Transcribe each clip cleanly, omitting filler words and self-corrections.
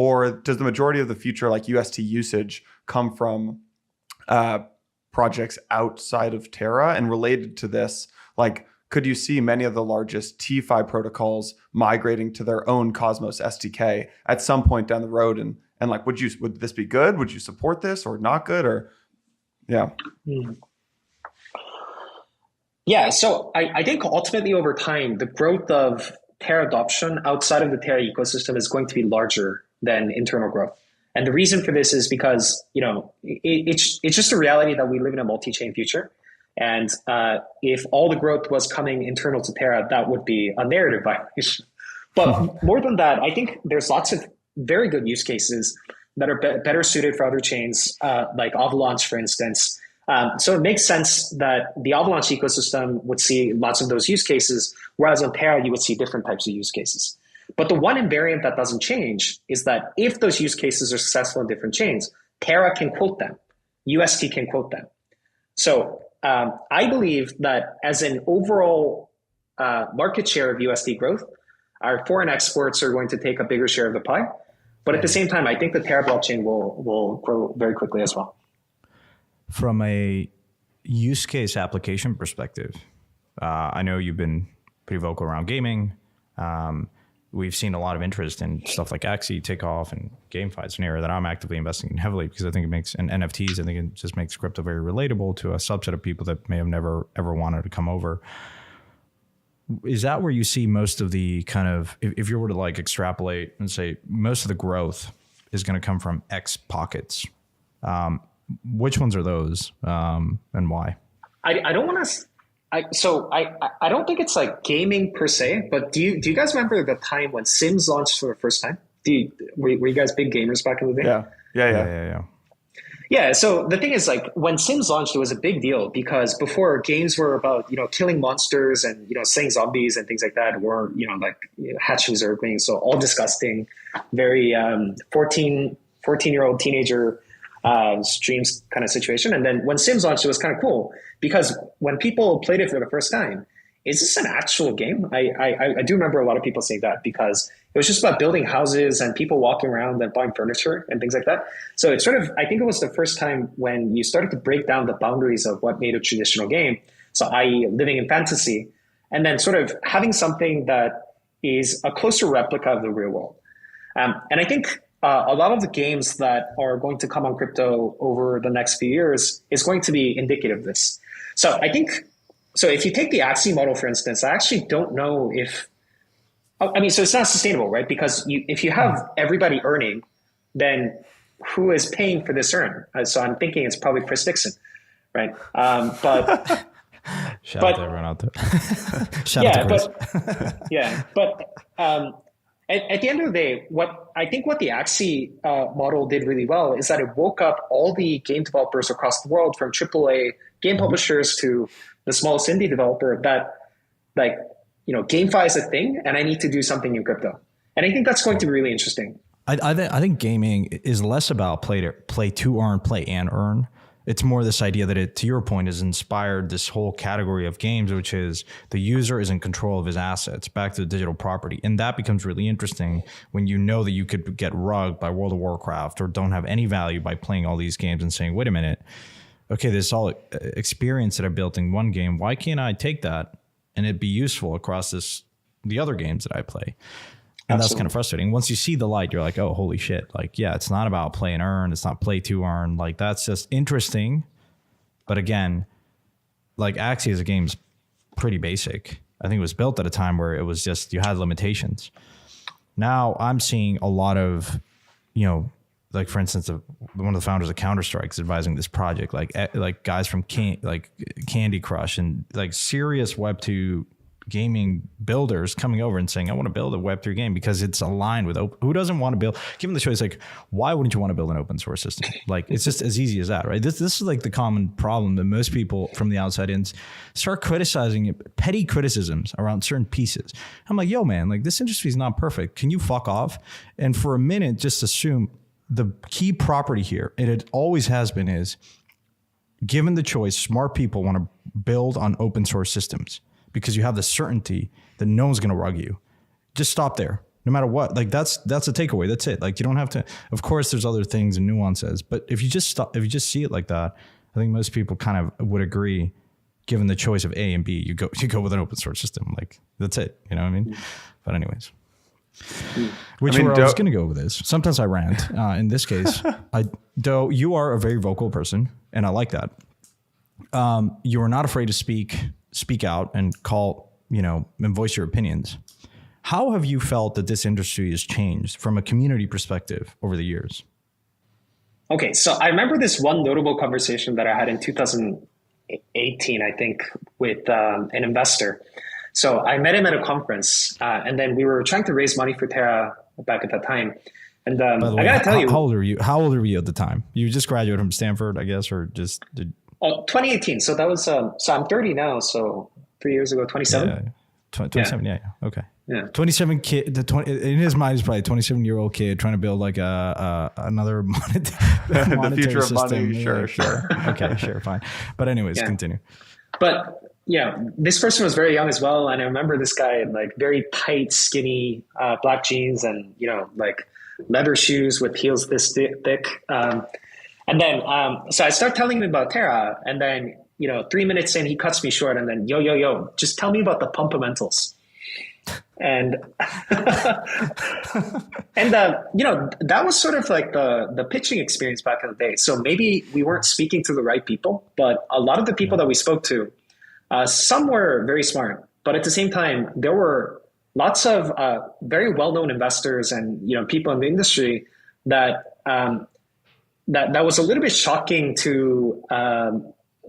or does the majority of the future like UST usage come from projects outside of Terra? And related to this, like, could you see many of the largest TeFi protocols migrating to their own Cosmos SDK at some point down the road? And like, would this be good? Would you support this or not good? Or yeah. Yeah, so I think ultimately over time, the growth of Terra adoption outside of the Terra ecosystem is going to be larger than internal growth. And the reason for this is because, it's just a reality that we live in a multi-chain future. And if all the growth was coming internal to Terra, that would be a narrative violation. But more than that, I think there's lots of very good use cases that are better suited for other chains, like Avalanche, for instance. So it makes sense that the Avalanche ecosystem would see lots of those use cases, whereas on Terra, you would see different types of use cases. But the one invariant that doesn't change is that if those use cases are successful in different chains, Terra can quote them, UST can quote them. So I believe that as an overall market share of USD growth, our foreign exports are going to take a bigger share of the pie. But at the same time, I think the Terra blockchain will grow very quickly as well. From a use case application perspective, I know you've been pretty vocal around gaming. We've seen a lot of interest in stuff like Axie, Takeoff, and GameFi. It's an area that I'm actively investing in heavily because I think it makes, and NFTs, I think it just makes crypto very relatable to a subset of people that may have never ever wanted to come over. Is that where you see most of the kind of, if you were to like extrapolate and say most of the growth is going to come from X pockets? Which ones are those and why? I don't want to. I don't think it's like gaming per se, but do you guys remember the time when Sims launched for the first time? Were you guys big gamers back in the day? Yeah. So the thing is, like, when Sims launched, it was a big deal because before, games were about killing monsters and slaying zombies and things like that. Were hatches or things, so all disgusting, very 14-year-old teenager streams kind of situation. And then when Sims launched, it was kind of cool because when people played it for the first time, is this an actual game? I do remember a lot of people saying that because it was just about building houses and people walking around and buying furniture and things like that. So it's sort of, I think it was the first time when you started to break down the boundaries of what made a traditional game. So i.e. living in fantasy, and then sort of having something that is a closer replica of the real world. And I think a lot of the games that are going to come on crypto over the next few years is going to be indicative of this. So I think, so if you take the Axie model, for instance, I actually don't know if, so it's not sustainable, right? Because if you have everybody earning, then who is paying for this earn? So I'm thinking it's probably Chris Dixon, right? But shout out to everyone out there. Shout out to Chris. At the end of the day, what the Axie model did really well is that it woke up all the game developers across the world, from AAA game publishers to the smallest indie developer, that GameFi is a thing, and I need to do something in crypto. And I think that's going to be really interesting. I think gaming is less about play to earn, play and earn. It's more this idea that it, to your point, has inspired this whole category of games, which is the user is in control of his assets, back to the digital property. And that becomes really interesting when you know that you could get rugged by World of Warcraft or don't have any value by playing all these games and saying, wait a minute, okay, this all experience that I built in one game, why can't I take that and it be useful across the other games that I play? And Absolutely. That's kind of frustrating. Once you see the light, you're like, oh, holy shit. Like, yeah, it's not about play and earn. It's not play to earn. Like, that's just interesting. But again, like Axie as a game's pretty basic. I think it was built at a time where it was just, you had limitations. Now I'm seeing a lot of, like for instance, one of the founders of Counter-Strike is advising this project, like guys from Candy Crush and like serious Web2 gaming builders coming over and saying, I want to build a Web3 game because it's aligned with who doesn't want to build, given the choice, like, why wouldn't you want to build an open source system? Like, it's just as easy as that, right? This is like the common problem that most people from the outside in start criticizing it, petty criticisms around certain pieces. I'm like, yo, man, like this industry is not perfect. Can you fuck off? And for a minute, just assume the key property here, and it always has been, is given the choice, smart people want to build on open source systems, because you have the certainty that no one's going to rug you. Just stop there. no matter what. Like that's a takeaway. That's it. Like you don't have to, of course there's other things and nuances, but if you just see it like that, I think most people kind of would agree, given the choice of A and B, you go with an open source system. Like that's it. You know what I mean? But anyways, which I was going to go with this. Sometimes I rant. In this case, though you are a very vocal person and I like that. You are not afraid to speak out and call, and voice your opinions. How have you felt that this industry has changed from a community perspective over the years? Okay, so I remember this one notable conversation that I had in 2018, I think, with an investor. So I met him at a conference, and then we were trying to raise money for Terra back at that time. And By the way, I gotta tell you, how old were you? How old were you at the time? You just graduated from Stanford, I guess, or just did? 2018. So that was so I'm 30 now. So 3 years ago, 27. Yeah, 27. Yeah. Okay. Yeah. 27 kid. In his mind, is probably a 27-year-old kid trying to build like another monetary the future system. of money. Sure. Okay, sure, fine. But anyways, continue. But this person was very young as well, and I remember this guy in like very tight, skinny black jeans and like leather shoes with heels this thick. And then so I start telling him about Terra, and then 3 minutes in, he cuts me short, and then yo, just tell me about the pumpamentals. And that was sort of like the pitching experience back in the day. So maybe we weren't speaking to the right people, but a lot of the people that we spoke to, some were very smart, but at the same time, there were lots of very well-known investors and people in the industry that that was a little bit shocking to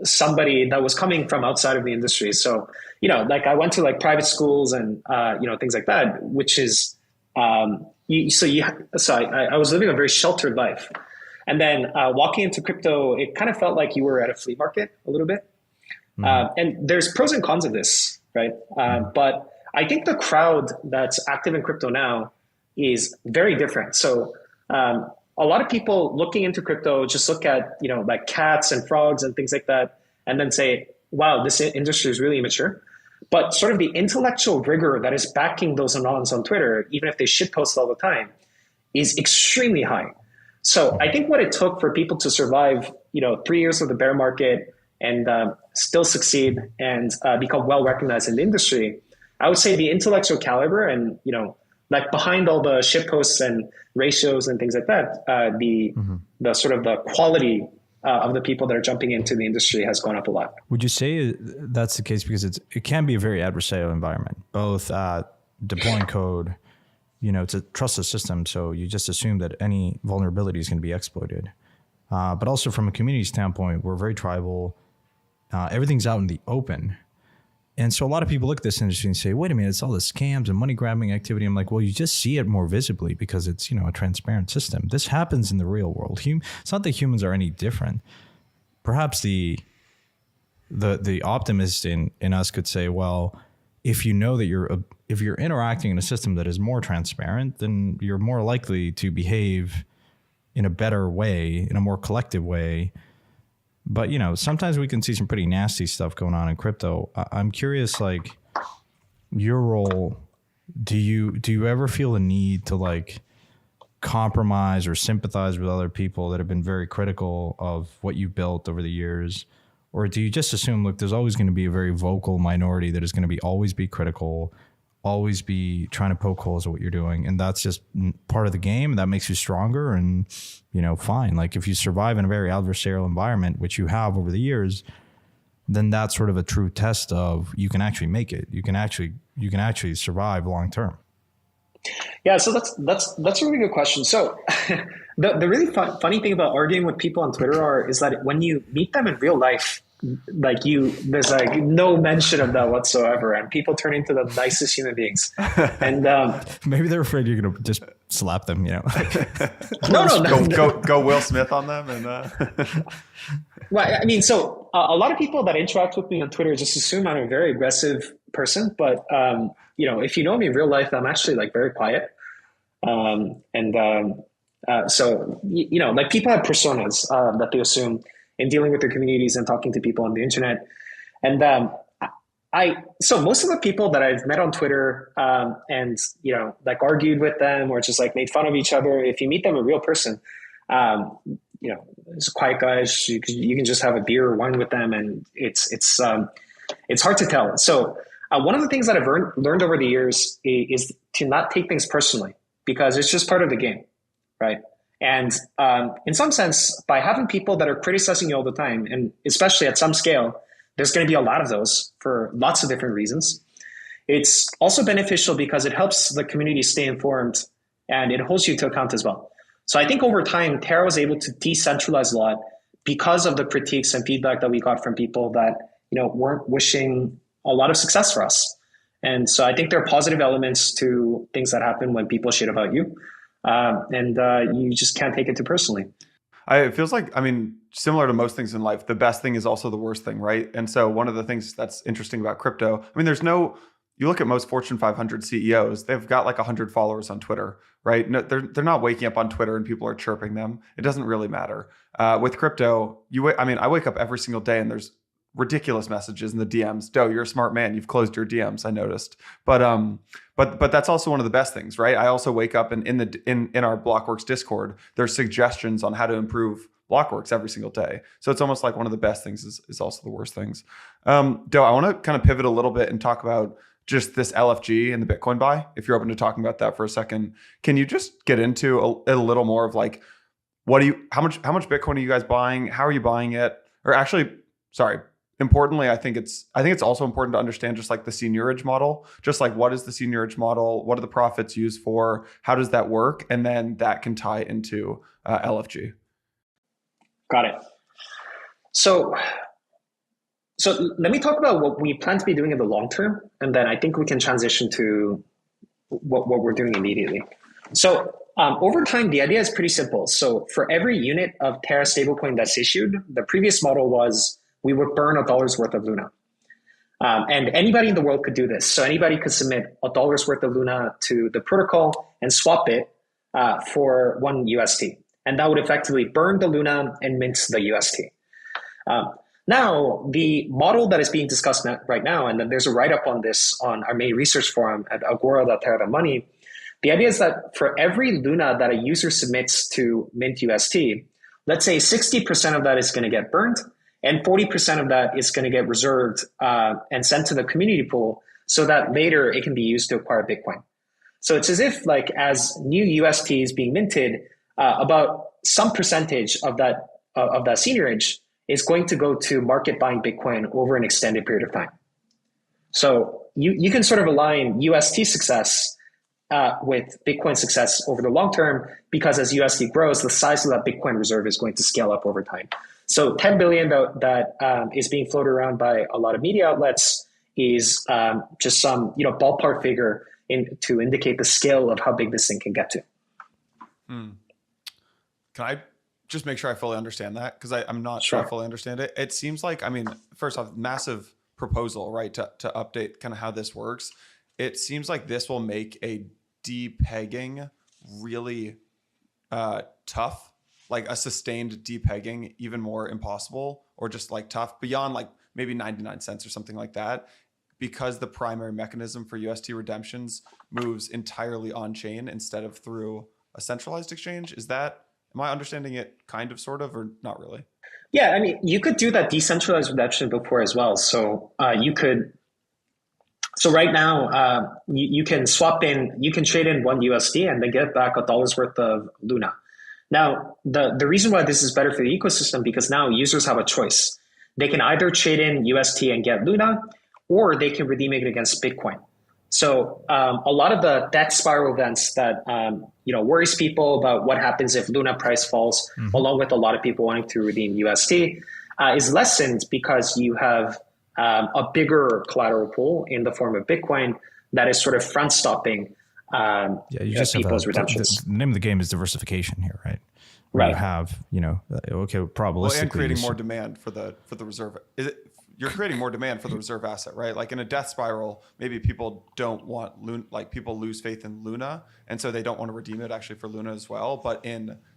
somebody that was coming from outside of the industry. So, like I went to like private schools and, things like that, which is, I was living a very sheltered life. And then walking into crypto, it kind of felt like you were at a flea market a little bit. And there's pros and cons of this, right? But I think the crowd that's active in crypto now is very different. So a lot of people looking into crypto just look at, like cats and frogs and things like that, and then say, wow, this industry is really immature. But sort of the intellectual rigor that is backing those anons on Twitter, even if they shitpost all the time, is extremely high. So I think what it took for people to survive, 3 years of the bear market and still succeed and become well recognized in the industry, I would say the intellectual caliber and, like behind all the shitposts and ratios and things like that, the sort of the quality of the people that are jumping into the industry has gone up a lot. Would you say that's the case? Because it can be a very adversarial environment, both deploying code, it's a trustless system. So you just assume that any vulnerability is going to be exploited. But also from a community standpoint, we're very tribal. Everything's out in the open. And so a lot of people look at this industry and say, wait a minute, it's all the scams and money grabbing activity. I'm like, well, you just see it more visibly because it's, a transparent system. This happens in the real world. It's not that humans are any different. Perhaps the optimist in us could say, well, if you know that if you're interacting in a system that is more transparent, then you're more likely to behave in a better way, in a more collective way. But, sometimes we can see some pretty nasty stuff going on in crypto. I'm curious, like, your role, do you ever feel the need to, like, compromise or sympathize with other people that have been very critical of what you've built over the years? Or do you just assume, look, there's always going to be a very vocal minority that is going to always be critical, always be trying to poke holes at what you're doing, and that's just part of the game, and that makes you stronger, and fine. Like if you survive in a very adversarial environment, which you have over the years, then that's sort of a true test of you can actually make it. You can actually survive long term. Yeah, so that's a really good question. So the really funny thing about arguing with people on Twitter is that when you meet them in real life, there's like no mention of that whatsoever, and people turn into the nicest human beings. And maybe they're afraid you're gonna just slap them. No. Go Will Smith on them, and Well, I mean, so a lot of people that interact with me on Twitter just assume I'm a very aggressive person, but if you know me in real life, I'm actually like very quiet. So like people have personas that they assume in dealing with their communities and talking to people on the internet. And So most of the people that I've met on Twitter, and like argued with them or just like made fun of each other, if you meet them in real person, it's quiet guys. You can just have a beer or wine with them, and it's hard to tell. So one of the things that I've learned over the years is to not take things personally, because it's just part of the game, right? And in some sense, by having people that are criticizing you all the time, and especially at some scale, there's going to be a lot of those for lots of different reasons. It's also beneficial because it helps the community stay informed and it holds you to account as well. So I think over time, Terra was able to decentralize a lot because of the critiques and feedback that we got from people that weren't wishing a lot of success for us. And so I think there are positive elements to things that happen when people shit about you. And you just can't take it too personally. It feels like, similar to most things in life, the best thing is also the worst thing, right? And so one of the things that's interesting about crypto, you look at most Fortune 500 CEOs, they've got like 100 followers on Twitter, right? No, they're not waking up on Twitter and people are chirping them. It doesn't really matter. With crypto, I wake up every single day and there's ridiculous messages in the DMs. Doe, you're a smart man. You've closed your DMs. I noticed. But that's also one of the best things, right? I also wake up and in our Blockworks Discord, there's suggestions on how to improve Blockworks every single day. So it's almost like one of the best things is also the worst things. Doe, I want to kind of pivot a little bit and talk about just this LFG and the Bitcoin buy. If you're open to talking about that for a second, can you just get into a little more of like, how much Bitcoin are you guys buying? How are you buying it? Or actually, sorry. Importantly, I think it's also important to understand just like the seigniorage model, just like what is the seigniorage model? What are the profits used for? How does that work? And then that can tie into LFG. Got it. So let me talk about what we plan to be doing in the long term, and then I think we can transition to what we're doing immediately. So over time, the idea is pretty simple. So for every unit of Terra stablecoin that's issued, the previous model was we would burn $1 worth of Luna. And anybody in the world could do this. So anybody could submit $1 worth of Luna to the protocol and swap it for 1 UST. And that would effectively burn the Luna and mint the UST. Now, the model that is being discussed right now, and then there's a write-up on this on our main research forum at agora.terra.money. The idea is that for every Luna that a user submits to mint UST, let's say 60% of that is going to get burned, and 40% of that is going to get reserved and sent to the community pool so that later it can be used to acquire Bitcoin. So it's as if like as new UST is being minted, about some percentage of that seigniorage is going to go to market buying Bitcoin over an extended period of time. So you can sort of align UST success with Bitcoin success over the long term, because as UST grows, the size of that Bitcoin reserve is going to scale up over time. So 10 billion that is being floated around by a lot of media outlets is just some ballpark figure to indicate the scale of how big this thing can get to. Can I just make sure I fully understand that? Because I'm not sure I fully understand it. It seems like, first off, massive proposal, right, to update kind of how this works. It seems like this will make a depegging really tough. Like a sustained depegging even more impossible, or just like tough beyond like maybe 99 cents or something like that, because the primary mechanism for UST redemptions moves entirely on chain instead of through a centralized exchange. Am I understanding it kind of, sort of, or not really? Yeah, you could do that decentralized redemption before as well. So so right now you can you can trade in 1 USD and then get back $1 worth of Luna. Now, the reason why this is better for the ecosystem, because now users have a choice. They can either trade in UST and get Luna, or they can redeem it against Bitcoin. So a lot of the death spiral events that worries people about what happens if Luna price falls, along with a lot of people wanting to redeem UST, is lessened because you have a bigger collateral pool in the form of Bitcoin that is sort of front stopping you just people's redemptions. The name of the game is diversification here, right? Right. You have, probabilistically. Well, and creating more demand for the reserve. You're creating more demand for the reserve asset, right? Like in a death spiral, maybe people don't want Luna, like people lose faith in Luna, and so they don't want to redeem it actually for Luna as well. But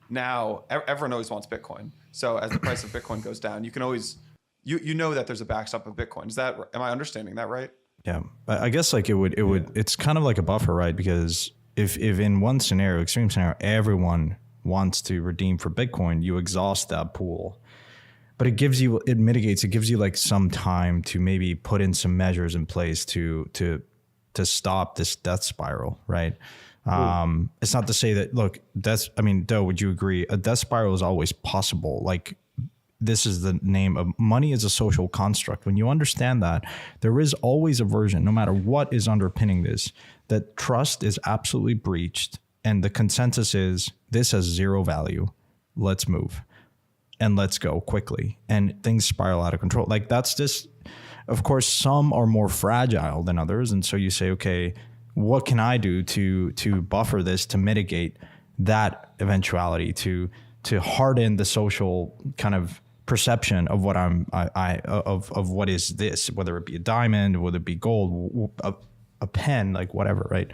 now, everyone always wants Bitcoin. So as the price of Bitcoin goes down, you can always you know that there's a backstop of Bitcoin. Am I understanding that right? Yeah, I guess like it would it's kind of like a buffer, right? Because if in one scenario, extreme scenario, everyone wants to redeem for Bitcoin, you exhaust that pool. But it gives you like some time to maybe put in some measures in place to stop this death spiral, right? It's not to say that, look, Doe, would you agree? A death spiral is always possible. Like, this is the name of money is a social construct. When you understand that, there is always a version, no matter what is underpinning this, that trust is absolutely breached. And the consensus is this has zero value. Let's move and let's go quickly. And things spiral out of control. Like, that's just, of course, some are more fragile than others. And so you say, okay, what can I do to buffer this, to mitigate that eventuality, to harden the social kind of perception of what of what is this, whether it be a diamond, whether it be gold, a pen, like whatever, right?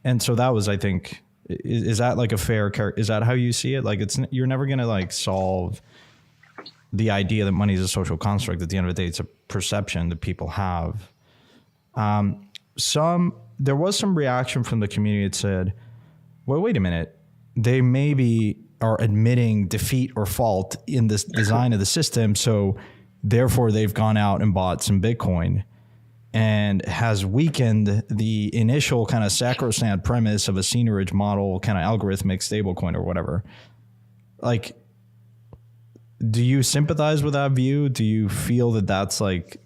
And so that was, I think, is that like a fair is that how you see it? Like, you're never gonna like solve the idea that money is a social construct. At the end of the day, it's a perception that people have. There was some reaction from the community that said, well, wait a minute, they maybe are admitting defeat or fault in this design of the system. So therefore they've gone out and bought some Bitcoin, and has weakened the initial kind of sacrosanct premise of a seigniorage model, kind of algorithmic stablecoin or whatever. Like, do you sympathize with that view? Do you feel that that's like,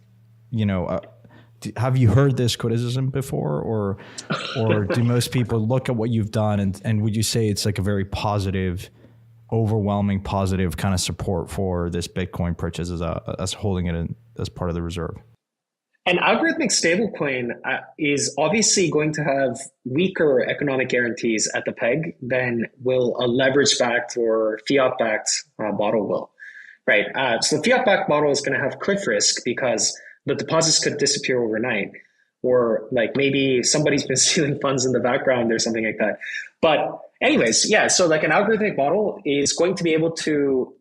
have you heard this criticism before, or do most people look at what you've done and would you say it's like a very positive, overwhelming positive kind of support for this Bitcoin purchase as holding it as part of the reserve? An algorithmic stablecoin is obviously going to have weaker economic guarantees at the peg than will a leverage-backed or fiat-backed model will, right? So the fiat-backed model is going to have cliff risk because the deposits could disappear overnight, or like maybe somebody's been stealing funds in the background or something like that. But anyways, yeah, so like an algorithmic model is going to be able to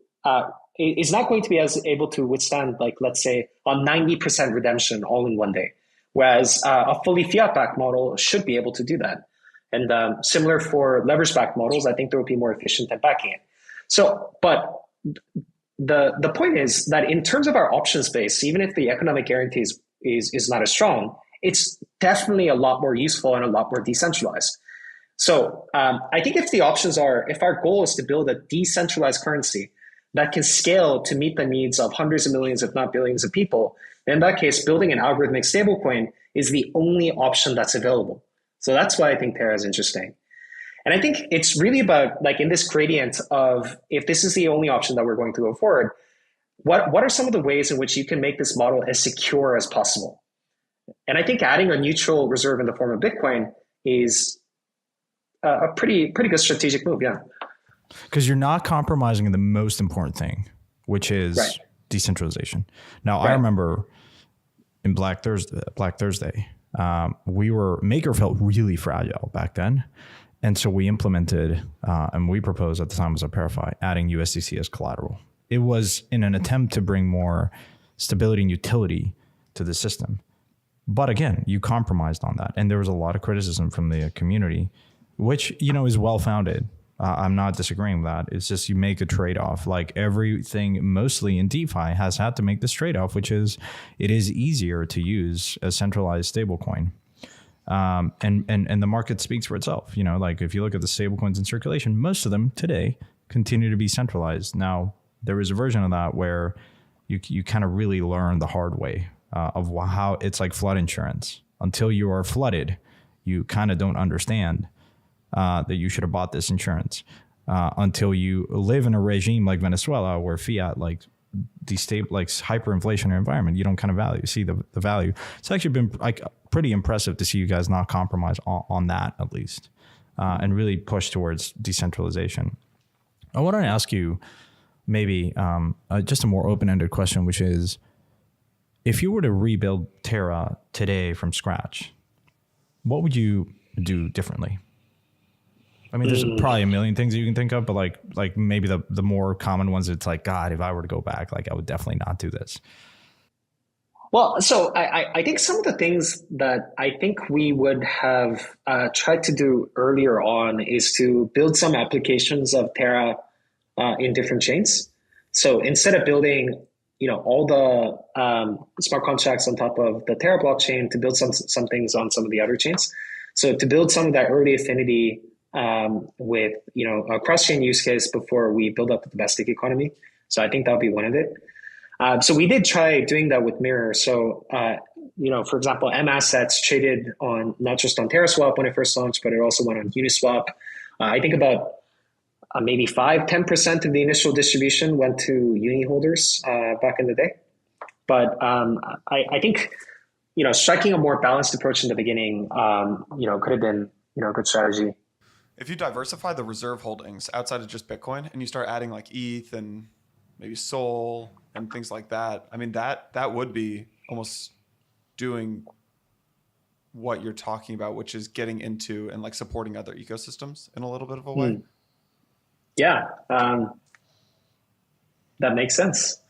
is not going to be as able to withstand, like, let's say, a 90% redemption all in one day. Whereas a fully fiat-backed model should be able to do that. And similar for leverage-backed models, I think they will be more efficient at backing it. So, but the point is that in terms of our option space, even if the economic guarantee is not as strong, it's definitely a lot more useful and a lot more decentralized. So I think if our goal is to build a decentralized currency that can scale to meet the needs of hundreds of millions, if not billions of people, in that case, building an algorithmic stablecoin is the only option that's available. So that's why I think Terra is interesting. And I think it's really about, like, in this gradient of, if this is the only option that we're going to go forward, what are some of the ways in which you can make this model as secure as possible? And I think adding a neutral reserve in the form of Bitcoin is a pretty good strategic move, yeah. Because you're not compromising the most important thing, which is decentralization. Now, I remember in Black Thursday, Maker felt really fragile back then. And so we implemented, and we proposed at the time was a Verify, adding USDC as collateral. It was in an attempt to bring more stability and utility to the system. But again, you compromised on that. And there was a lot of criticism from the community, which, is well-founded. I'm not disagreeing with that. It's just you make a trade-off. Like everything mostly in DeFi has had to make this trade-off, which is it is easier to use a centralized stablecoin. And the market speaks for itself. Like if you look at the stablecoins in circulation, most of them today continue to be centralized. Now, there is a version of that where you kind of really learn the hard way of how it's like flood insurance. Until you are flooded, you kind of don't understand that you should have bought this insurance until you live in a regime like Venezuela where fiat, like hyperinflationary environment, you don't kind of see the value. It's actually been like pretty impressive to see you guys not compromise on that at least and really push towards decentralization. I want to ask you maybe just a more open-ended question, which is, if you were to rebuild Terra today from scratch, what would you do differently? I mean, there's probably a million things that you can think of, but like maybe the more common ones, it's like, God, if I were to go back, like I would definitely not do this. Well, so I think some of the things that I think we would have tried to do earlier on is to build some applications of Terra in different chains. So instead of building, all the smart contracts on top of the Terra blockchain, to build some things on some of the other chains. So to build some of that early affinity with a cross-chain use case before we build up the domestic economy. So I think that would be one of it. So we did try doing that with Mirror. So for example, M assets traded on not just on TerraSwap when it first launched, but it also went on Uniswap. I think about maybe 5-10% of the initial distribution went to Uni holders back in the day. But I think striking a more balanced approach in the beginning could have been a good strategy. If you diversify the reserve holdings outside of just Bitcoin and you start adding like ETH and maybe Sol and things like that, I mean, that would be almost doing what you're talking about, which is getting into and like supporting other ecosystems in a little bit of a way. Yeah, that makes sense.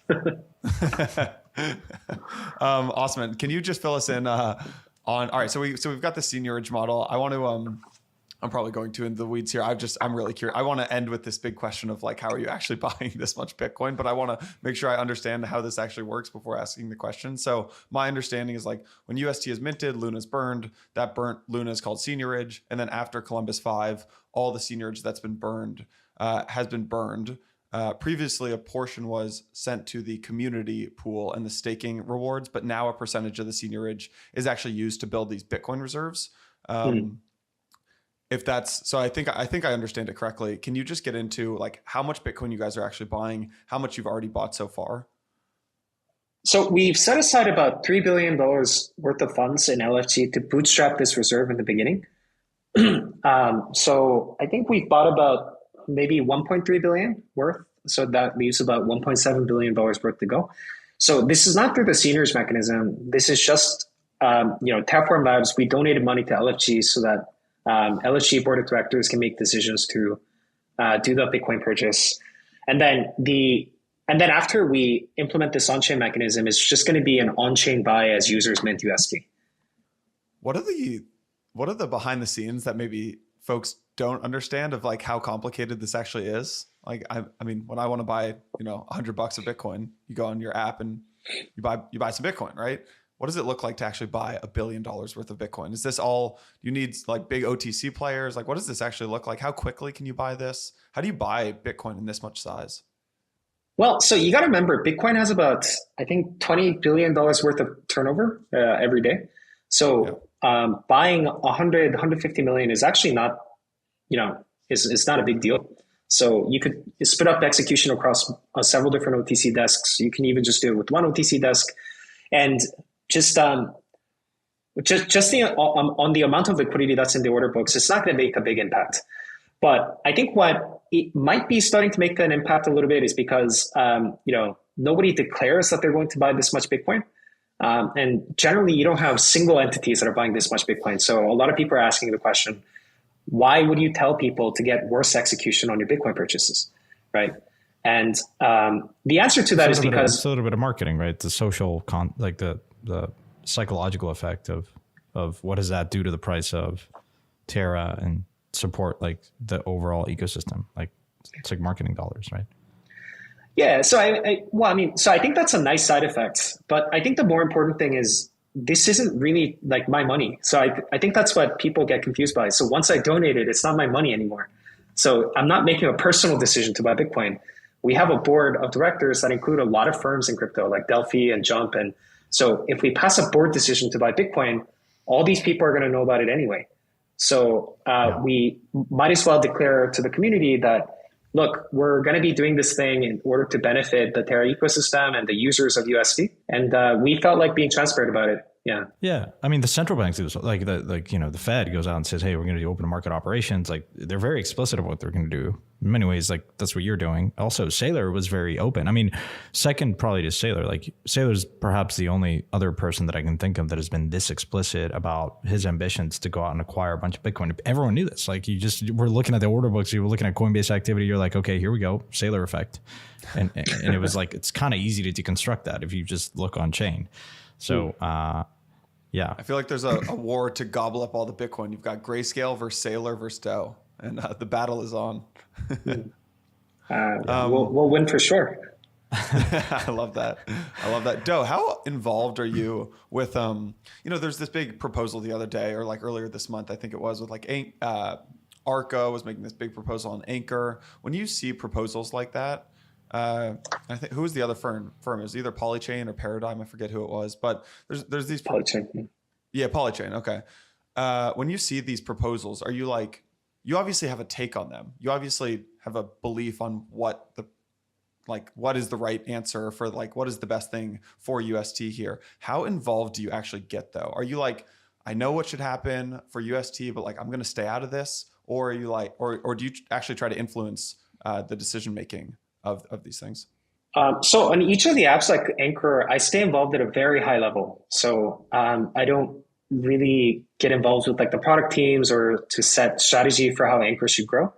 Awesome. Can you just fill us in on? All right, so we've got the seniorage model. I want to I'm probably going too into the weeds here. I'm really curious. I want to end with this big question of like, how are you actually buying this much Bitcoin? But I want to make sure I understand how this actually works before asking the question. So my understanding is like when UST is minted, Luna's burned. That burnt Luna is called seniorage. And then after Columbus 5, all the seniorage that's been burned has been burned. Previously, a portion was sent to the community pool and the staking rewards, but now a percentage of the seniorage is actually used to build these Bitcoin reserves. If that's so, I think I understand it correctly. Can you just get into like how much Bitcoin you guys are actually buying, how much you've already bought so far? So we've set aside about $3 billion worth of funds in LFG to bootstrap this reserve in the beginning. So I think we've bought about maybe 1.3 billion worth. So that leaves about $1.7 billion worth to go. So this is not through the seniors mechanism. This is just, Terraform Labs. We donated money to LFG so that LFG board of directors can make decisions to do the Bitcoin purchase. And then after we implement this on-chain mechanism, it's just going to be an on-chain buy as users mint USD. What are the behind the scenes that maybe folks don't understand of like how complicated this actually is? Like, I mean, when I want to buy, $100 of Bitcoin, you go on your app and you buy some Bitcoin, right? What does it look like to actually buy $1 billion worth of Bitcoin? Is this all you need, like big OTC players? Like, what does this actually look like? How quickly can you buy this? How do you buy Bitcoin in this much size? Well, so you got to remember, Bitcoin has about, I think, $20 billion worth of turnover every day. So buying 150 million is actually not, is not a big deal. So you could split up execution across several different OTC desks. You can even just do it with one OTC desk. And just on the amount of liquidity that's in the order books, it's not going to make a big impact. But I think what it might be starting to make an impact a little bit is because nobody declares that they're going to buy this much Bitcoin, and generally you don't have single entities that are buying this much Bitcoin. So a lot of people are asking the question, why would you tell people to get worse execution on your Bitcoin purchases, right? And the answer to that is because it's a little bit of marketing, right? The social the psychological effect of what does that do to the price of Terra and support like the overall ecosystem? Like it's like marketing dollars, right? Yeah. So I think that's a nice side effect, but I think the more important thing is this isn't really like my money. So I think that's what people get confused by. So once I donate it, it's not my money anymore. So I'm not making a personal decision to buy Bitcoin. We have a board of directors that include a lot of firms in crypto like Delphi and Jump. And so if we pass a board decision to buy Bitcoin, all these people are going to know about it anyway. So we might as well declare to the community that, look, we're going to be doing this thing in order to benefit the Terra ecosystem and the users of USD. And we felt like being transparent about it Yeah. Yeah, I mean the central banks do this, like the Fed goes out and says, "Hey, we're going to do open market operations." Like they're very explicit of what they're going to do. In many ways, like that's what you're doing. Also, Saylor was very open. I mean, second probably to Saylor. Like Saylor's perhaps the only other person that I can think of that has been this explicit about his ambitions to go out and acquire a bunch of Bitcoin. Everyone knew this. Like you just were looking at the order books, you were looking at Coinbase activity. You're like, okay, here we go, Saylor effect, and it was like it's kind of easy to deconstruct that if you just look on chain. So. Yeah, I feel like there's a war to gobble up all the Bitcoin. You've got Grayscale versus Saylor versus Doe, and the battle is on. We'll win for sure. I love that. I love that. Doe, how involved are you with there's this big proposal the other day, or like earlier this month, I think it was, with like Arco was making this big proposal on Anchor. When you see proposals like that, I think who was the other firm? It was either Polychain or Paradigm. I forget who it was, but there's these Polychain. Yeah, Polychain. Okay. When you see these proposals, are you like, you obviously have a take on them. You obviously have a belief on what is the right answer for, like, what is the best thing for UST here? How involved do you actually get though? Are you like, I know what should happen for UST, but like, I'm going to stay out of this? Or are you like, or do you actually try to influence the decision-making of these things? So on each of the apps like Anchor, I stay involved at a very high level. So I don't really get involved with like the product teams or to set strategy for how Anchor should grow.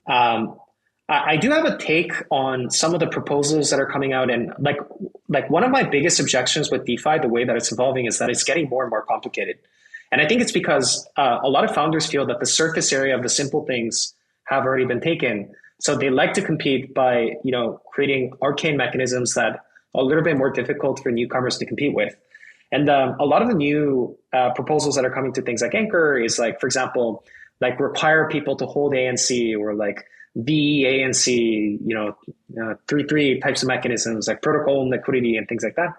I do have a take on some of the proposals that are coming out, and like one of my biggest objections with DeFi, the way that it's evolving, is that it's getting more and more complicated. And I think it's because a lot of founders feel that the surface area of the simple things have already been taken. So they like to compete by, creating arcane mechanisms that are a little bit more difficult for newcomers to compete with. And a lot of the new proposals that are coming to things like Anchor is like, for example, like require people to hold ANC, or like VANC, 3-3 types of mechanisms like protocol and liquidity and things like that.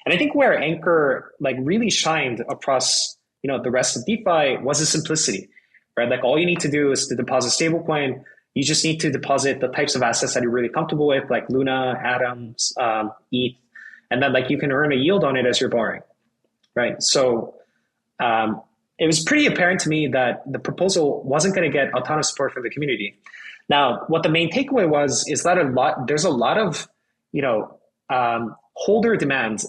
And I think where Anchor like really shined across, the rest of DeFi was the simplicity, right? Like all you need to do is to deposit stablecoin. You just need to deposit the types of assets that you're really comfortable with, like Luna, Atoms, ETH, and then like you can earn a yield on it as you're borrowing, right? So it was pretty apparent to me that the proposal wasn't going to get a ton of support from the community. Now, what the main takeaway is that there's a lot of holder demand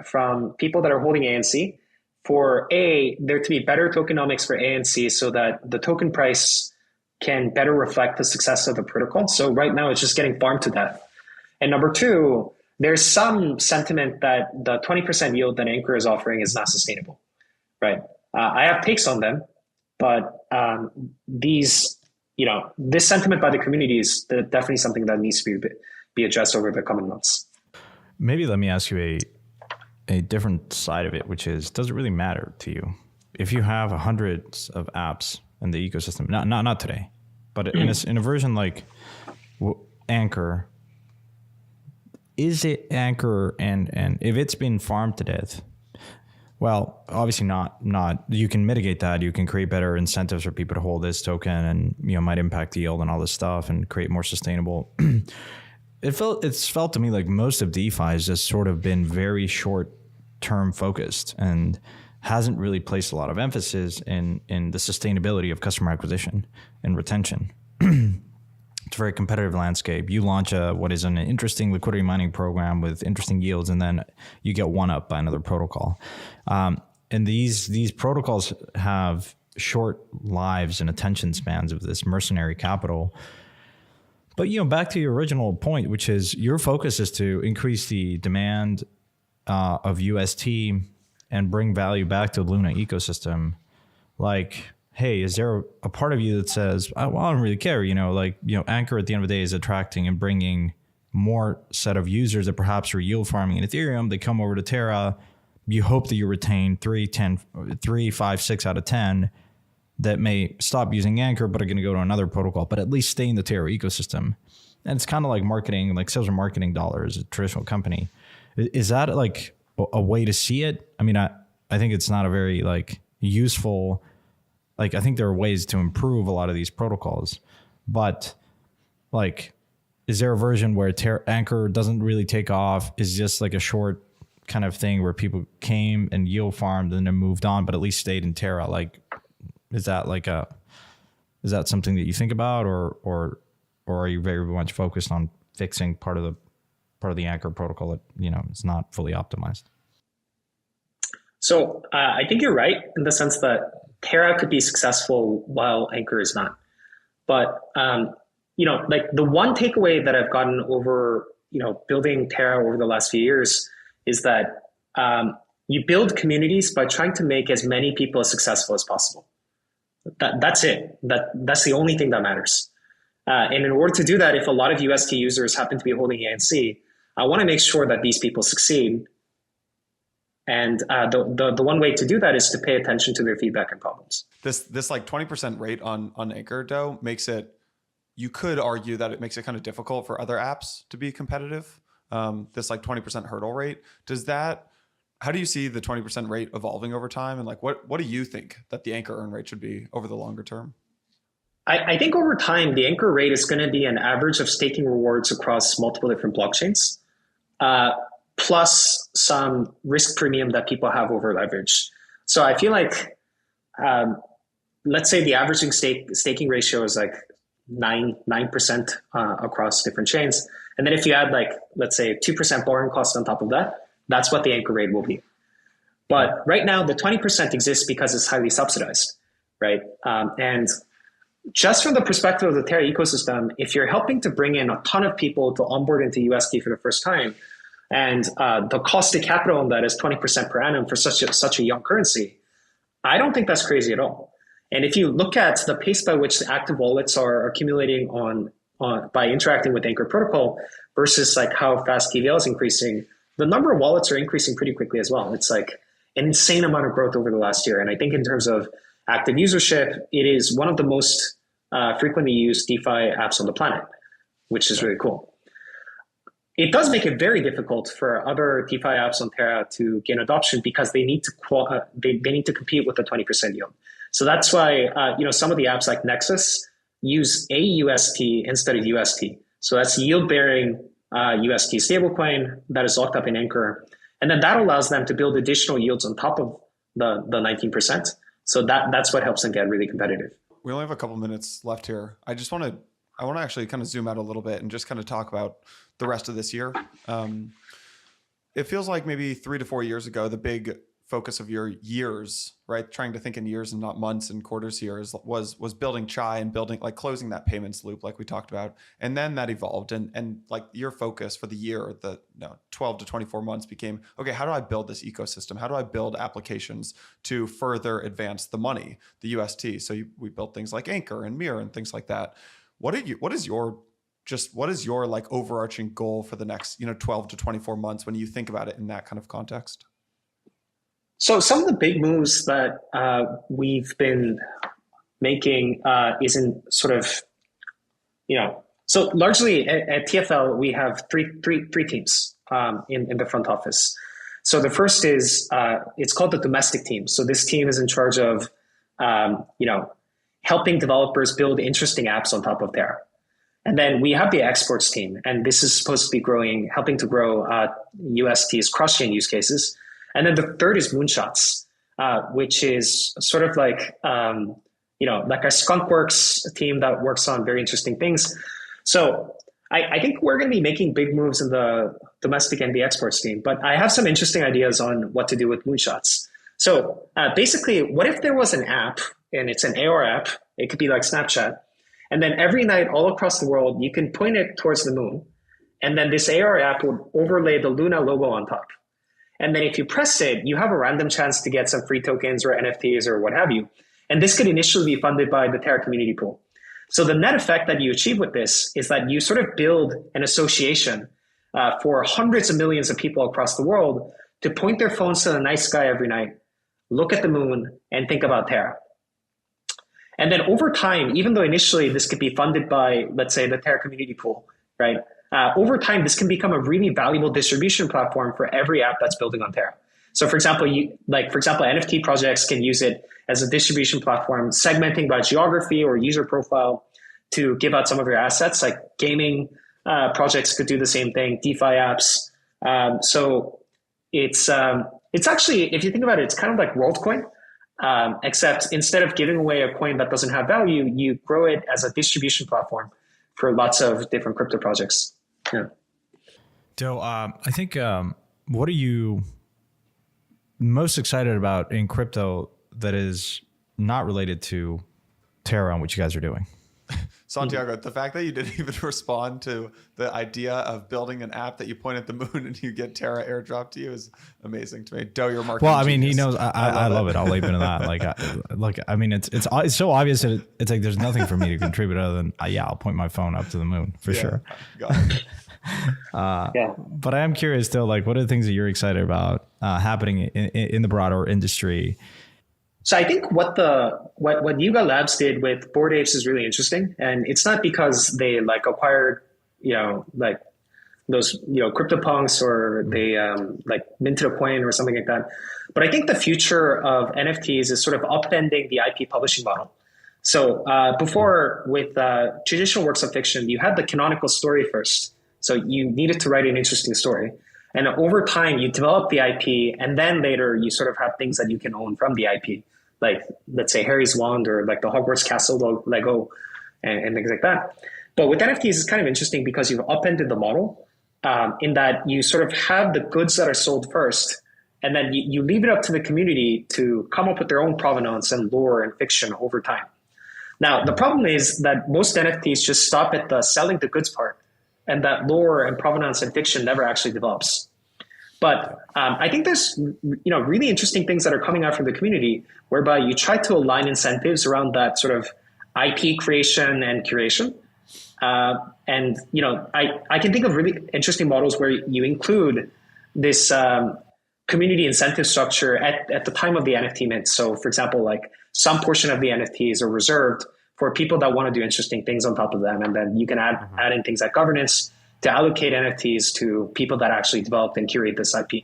from people that are holding ANC for there to be better tokenomics for ANC, so that the token price can better reflect the success of the protocol. So right now it's just getting farmed to death. And number two, there's some sentiment that the 20% yield that Anchor is offering is not sustainable, right? I have takes on them, but this sentiment by the community is definitely something that needs to be addressed over the coming months. Maybe let me ask you a different side of it, which is, does it really matter to you if you have hundreds of apps in the ecosystem? Not today, but in a version like Anchor, is it Anchor and if it's been farmed to death? Well, obviously not. You can mitigate that. You can create better incentives for people to hold this token, and might impact the yield and all this stuff, and create more sustainable. It's felt to me like most of DeFi has just sort of been very short term focused and hasn't really placed a lot of emphasis in the sustainability of customer acquisition and retention. It's a very competitive landscape. You launch what is an interesting liquidity mining program with interesting yields, and then you get one up by another protocol. And these protocols have short lives and attention spans of this mercenary capital. But back to your original point, which is your focus is to increase the demand of UST and bring value back to the Luna ecosystem. Like, hey, is there a part of you that says, well, I don't really care, Anchor at the end of the day is attracting and bringing more set of users that perhaps are yield farming in Ethereum. They come over to Terra. You hope that you retain 3, 5, 6 out of 10 that may stop using Anchor but are going to go to another protocol, but at least stay in the Terra ecosystem. And it's kind of like marketing, like sales and marketing dollars, a traditional company. Is that like a way to see it? I mean, I think it's not a very useful, I think there are ways to improve a lot of these protocols, but is there a version where Anchor doesn't really take off, is just like a short kind of thing where people came and yield farmed and then moved on, but at least stayed in Terra? Like, is that something that you think about, or are you very much focused on fixing part of the Anchor protocol that, you know, is not fully optimized? So I think you're right in the sense that Terra could be successful while Anchor is not. But you know, like the one takeaway that I've gotten over, you know, building Terra over the last few years is that you build communities by trying to make as many people as successful as possible. That's it. That's the only thing that matters. And in order to do that, if a lot of UST users happen to be holding ANC, I want to make sure that these people succeed. And the one way to do that is to pay attention to their feedback and problems. This like 20% rate on Anchor though makes it, you could argue that it makes it kind of difficult for other apps to be competitive. This like 20% hurdle rate, how do you see the 20% rate evolving over time? And like, what do you think that the Anchor earn rate should be over the longer term? I think over time, the Anchor rate is going to be an average of staking rewards across multiple different blockchains, plus some risk premium that people have over leverage. So I feel like, let's say the averaging staking ratio is like 9% across different chains. And then if you add like, let's say 2% borrowing cost on top of that, that's what the Anchor rate will be. But right now the 20% exists because it's highly subsidized, right? And just from the perspective of the Terra ecosystem, if you're helping to bring in a ton of people to onboard into USD for the first time, and the cost of capital on that is 20% per annum for such a young currency, I don't think that's crazy at all. And if you look at the pace by which the active wallets are accumulating by interacting with Anchor protocol versus like how fast TVL is increasing, the number of wallets are increasing pretty quickly as well. It's like an insane amount of growth over the last year. And I think in terms of active usership, it is one of the most frequently used DeFi apps on the planet, which is really cool. It does make it very difficult for other DeFi apps on Terra to gain adoption because they need to they need to compete with the 20% yield. So that's why some of the apps like Nexus use AUST instead of UST. So that's yield-bearing UST stablecoin that is locked up in Anchor, and then that allows them to build additional yields on top of the 19%. So that's what helps them get really competitive. We only have a couple minutes left here. I want to actually kind of zoom out a little bit and just kind of talk about the rest of this year. It feels like maybe 3 to 4 years ago, the big focus of your years, right? Trying to think in years and not months and quarters here was building Chai and building, like closing that payments loop, like we talked about. And then that evolved and like your focus for the year, 12 to 24 months became, okay, how do I build this ecosystem? How do I build applications to further advance the money, the UST? So we built things like Anchor and Mirror and things like that. What is your like overarching goal for the next, 12 to 24 months when you think about it in that kind of context? So some of the big moves that we've been making is in sort of, so largely at TFL, we have three teams in the front office. So the first is, it's called the domestic team. So this team is in charge of, helping developers build interesting apps on top of Terra. And then we have the exports team, and this is supposed to be helping to grow UST's cross-chain use cases. And then the third is Moonshots, which is sort of like, like a skunkworks team that works on very interesting things. So I think we're going to be making big moves in the domestic and the exports team, but I have some interesting ideas on what to do with Moonshots. So basically, what if there was an app, and it's an AR app, it could be like Snapchat, and then every night all across the world, you can point it towards the moon, and then this AR app would overlay the Luna logo on top. And then if you press it, you have a random chance to get some free tokens or NFTs or what have you. And this could initially be funded by the Terra community pool. So the net effect that you achieve with this is that you sort of build an association for hundreds of millions of people across the world to point their phones to the night sky every night, look at the moon, and think about Terra. And then over time, even though initially this could be funded by, let's say, the Terra community pool, right? Over time, this can become a really valuable distribution platform for every app that's building on Terra. So for example, NFT projects can use it as a distribution platform, segmenting by geography or user profile to give out some of your assets. Like gaming projects could do the same thing, DeFi apps. So it's actually, if you think about it, it's kind of like WorldCoin, except instead of giving away a coin that doesn't have value, you grow it as a distribution platform for lots of different crypto projects. Yeah. So I think what are you most excited about in crypto that is not related to Terra and what you guys are doing? Santiago, the fact that you didn't even respond to the idea of building an app that you point at the moon and you get Terra airdrop to you is amazing to me. Doe, your marketing. Well, I mean, genius. he knows. I love it. I'll leave it at that. I mean, it's so obvious that it's like there's nothing for me to contribute other than I'll point my phone up to the moon for sure. Got it. But I am curious though, like, what are the things that you're excited about happening in the broader industry? So I think what Yuga Labs did with Bored Apes is really interesting, and it's not because they like acquired like those CryptoPunks or they like minted a coin or something like that. But I think the future of NFTs is sort of upending the IP publishing model. So before, with traditional works of fiction, you had the canonical story first. So you needed to write an interesting story. And over time, you develop the IP, and then later you sort of have things that you can own from the IP, like, let's say, Harry's Wand or like the Hogwarts Castle Lego and things like that. But with NFTs, it's kind of interesting because you've upended the model in that you sort of have the goods that are sold first, and then you leave it up to the community to come up with their own provenance and lore and fiction over time. Now, the problem is that most NFTs just stop at the selling the goods part, and that lore and provenance and fiction never actually develops. But I think there's really interesting things that are coming out from the community whereby you try to align incentives around that sort of IP creation and curation. And I can think of really interesting models where you include this community incentive structure at the time of the NFT mint. So, for example, like some portion of the NFTs are reserved for people that want to do interesting things on top of them. And then you can add in things like governance to allocate NFTs to people that actually develop and curate this IP.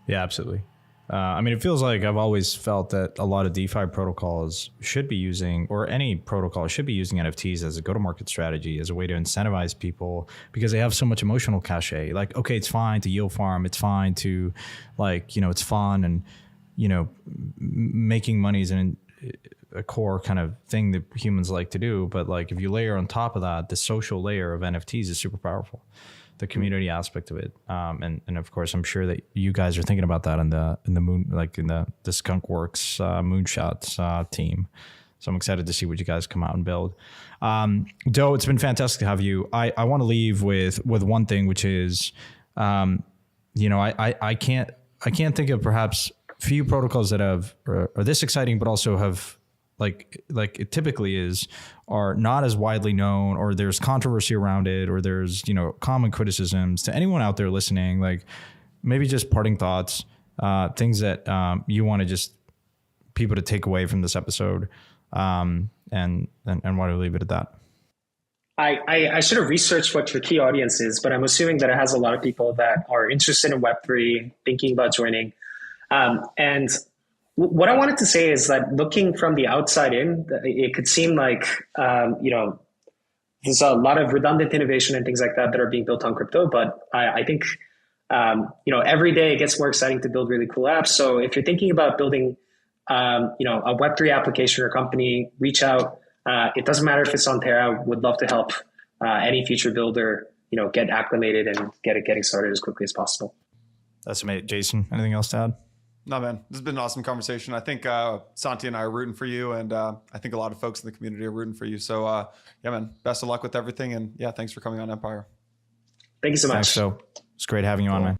Yeah, absolutely. I mean, it feels like I've always felt that a lot of DeFi protocols should be using, or any protocol should be using NFTs as a go-to-market strategy, as a way to incentivize people because they have so much emotional cachet. Like, okay, it's fine to yield farm. It's fine to, like, it's fun, and, making money is a core kind of thing that humans like to do. But like, if you layer on top of that, the social layer of NFTs is super powerful. The community aspect of it, and of course, I'm sure that you guys are thinking about that in the moon, like in the Skunkworks Moonshots team. So I'm excited to see what you guys come out and build. Doe, it's been fantastic to have you. I want to leave with one thing, which is, I can't think of perhaps few protocols that are this exciting, but also have like it typically are not as widely known, or there's controversy around it, or there's, common criticisms. To anyone out there listening, like, maybe just parting thoughts, things that you want to just people to take away from this episode, and why do we leave it at that? I should have researched what your key audience is, but I'm assuming that it has a lot of people that are interested in Web3, thinking about joining. And what I wanted to say is that looking from the outside in, it could seem like, there's a lot of redundant innovation and things like that are being built on crypto. But I think, every day it gets more exciting to build really cool apps. So if you're thinking about building, a Web3 application or company, reach out. It doesn't matter if it's on Terra. Would love to help any future builder, get acclimated and getting started as quickly as possible. That's amazing. Jason, anything else to add? No, man, this has been an awesome conversation. I think Santi and I are rooting for you, and I think a lot of folks in the community are rooting for you. So, yeah, man, best of luck with everything. And yeah, thanks for coming on Empire. Thank you so much. Thanks, so it's great having you on, man.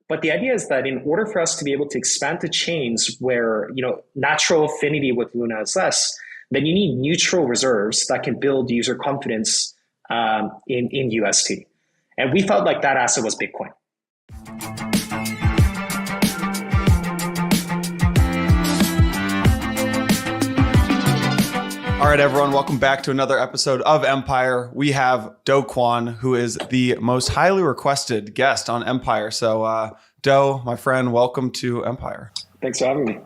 But the idea is that in order for us to be able to expand to chains where, natural affinity with Luna is less, then you need neutral reserves that can build user confidence in UST. And we felt like that asset was Bitcoin. All right, everyone, welcome back to another episode of Empire. We have Kwon, who is the most highly requested guest on Empire. So, Do, my friend, welcome to Empire. Thanks for having me.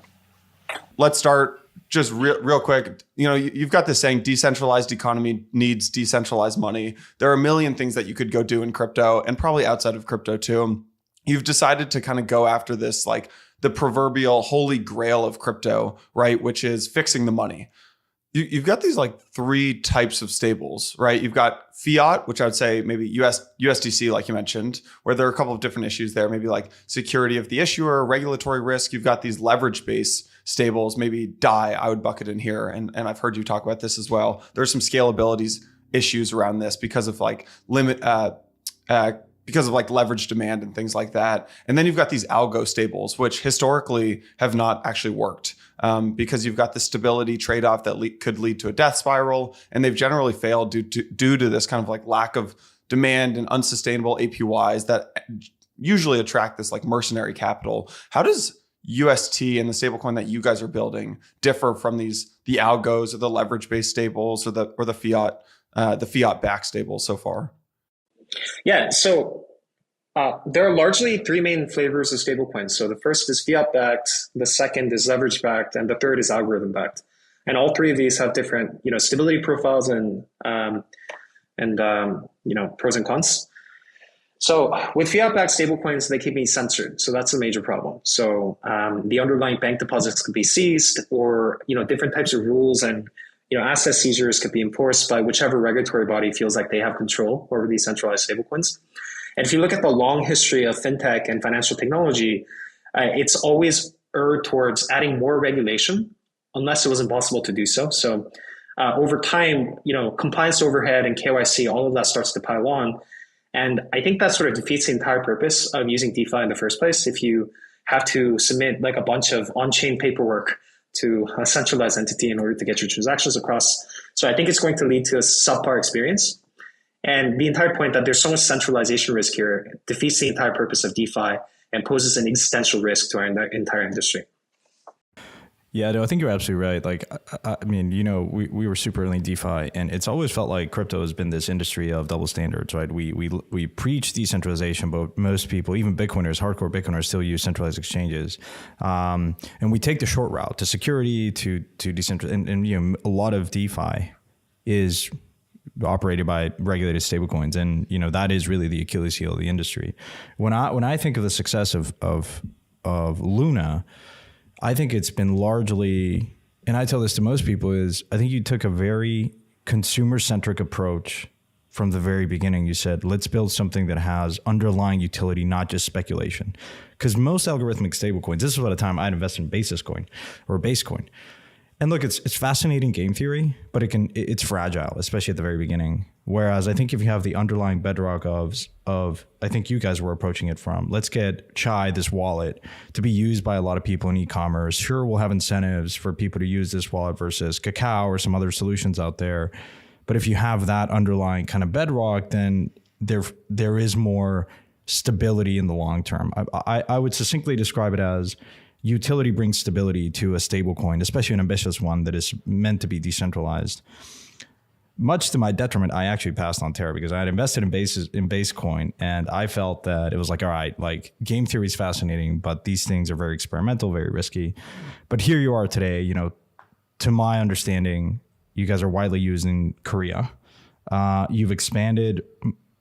Let's start just real quick. You've got this saying, decentralized economy needs decentralized money. There are a million things that you could go do in crypto and probably outside of crypto too. You've decided to kind of go after this, like the proverbial holy grail of crypto, right? Which is fixing the money. You've got these like three types of stables, right? You've got fiat, which I would say maybe USDC, like you mentioned, where there are a couple of different issues there, maybe like security of the issuer, regulatory risk. You've got these leverage-based stables, maybe DAI, I would bucket in here. And I've heard you talk about this as well. There's some scalability issues around this because of like because of like leverage demand and things like that. And then you've got these algo stables, which historically have not actually worked because you've got the stability trade-off that could lead to a death spiral. And they've generally failed due to this kind of like lack of demand and unsustainable APYs that usually attract this like mercenary capital. How does UST and the stablecoin that you guys are building differ from the algos or the leverage-based stables or the fiat backed stables so far? Yeah, so there are largely three main flavors of stablecoins. So the first is fiat-backed, the second is leverage-backed, and the third is algorithm-backed. And all three of these have different, stability profiles and pros and cons. So with fiat-backed stablecoins, they can be censored. So that's a major problem. So the underlying bank deposits could be seized, or different types of rules and asset seizures could be enforced by whichever regulatory body feels like they have control over these centralized stablecoins. And if you look at the long history of fintech and financial technology, it's always erred towards adding more regulation unless it was impossible to do so. So over time, compliance overhead and KYC, all of that starts to pile on. And I think that sort of defeats the entire purpose of using DeFi in the first place. If you have to submit like a bunch of on-chain paperwork to a centralized entity in order to get your transactions across. So I think it's going to lead to a subpar experience. And the entire point that there's so much centralization risk here defeats the entire purpose of DeFi and poses an existential risk to our entire industry. Yeah, no, I think you're absolutely right. Like, I mean, we were super early in DeFi, and it's always felt like crypto has been this industry of double standards, right? We preach decentralization, but most people, even Bitcoiners, hardcore Bitcoiners, still use centralized exchanges, and we take the short route to security, to decentralized, and a lot of DeFi is operated by regulated stablecoins, and that is really the Achilles heel of the industry. When I think of the success of Luna, I think it's been largely, and I tell this to most people, is I think you took a very consumer-centric approach from the very beginning. You said, let's build something that has underlying utility, not just speculation. Because most algorithmic stablecoins, this is what a time I'd invest in Basis coin or Base coin. And look, it's fascinating game theory, but it's fragile, especially at the very beginning. Whereas I think if you have the underlying bedrock of I think you guys were approaching it from, let's get Chai, this wallet, to be used by a lot of people in e-commerce. Sure, we'll have incentives for people to use this wallet versus Kakao or some other solutions out there. But if you have that underlying kind of bedrock, then there is more stability in the long term. I would succinctly describe it as utility brings stability to a stablecoin, especially an ambitious one that is meant to be decentralized. Much to my detriment, I actually passed on Terra because I had invested in Base coin, and I felt that it was like, all right, like game theory is fascinating, but these things are very experimental, very risky. But here you are today, to my understanding, you guys are widely used in Korea. You've expanded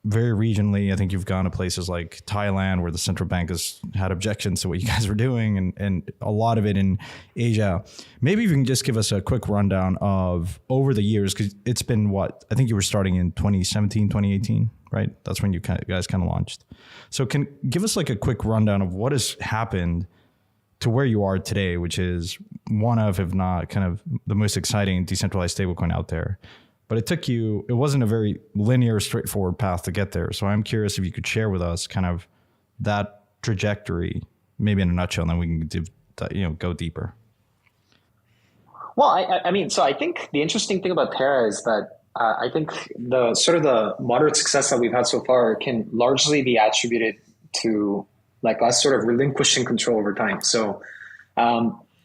very regionally. I think you've gone to places like Thailand, where the central bank has had objections to what you guys were doing, and a lot of it in Asia. Maybe you can just give us a quick rundown of over the years, because it's been I think you were starting in 2017, 2018, right? That's when you guys kind of launched. So give us like a quick rundown of what has happened to where you are today, which is one of, if not kind of the most exciting decentralized stablecoin out there. But it wasn't a very linear, straightforward path to get there. So I'm curious if you could share with us kind of that trajectory, maybe in a nutshell, and then we can go deeper. Well, I mean, so I think the interesting thing about Terra is that I think the moderate success that we've had so far can largely be attributed to like us sort of relinquishing control over time. So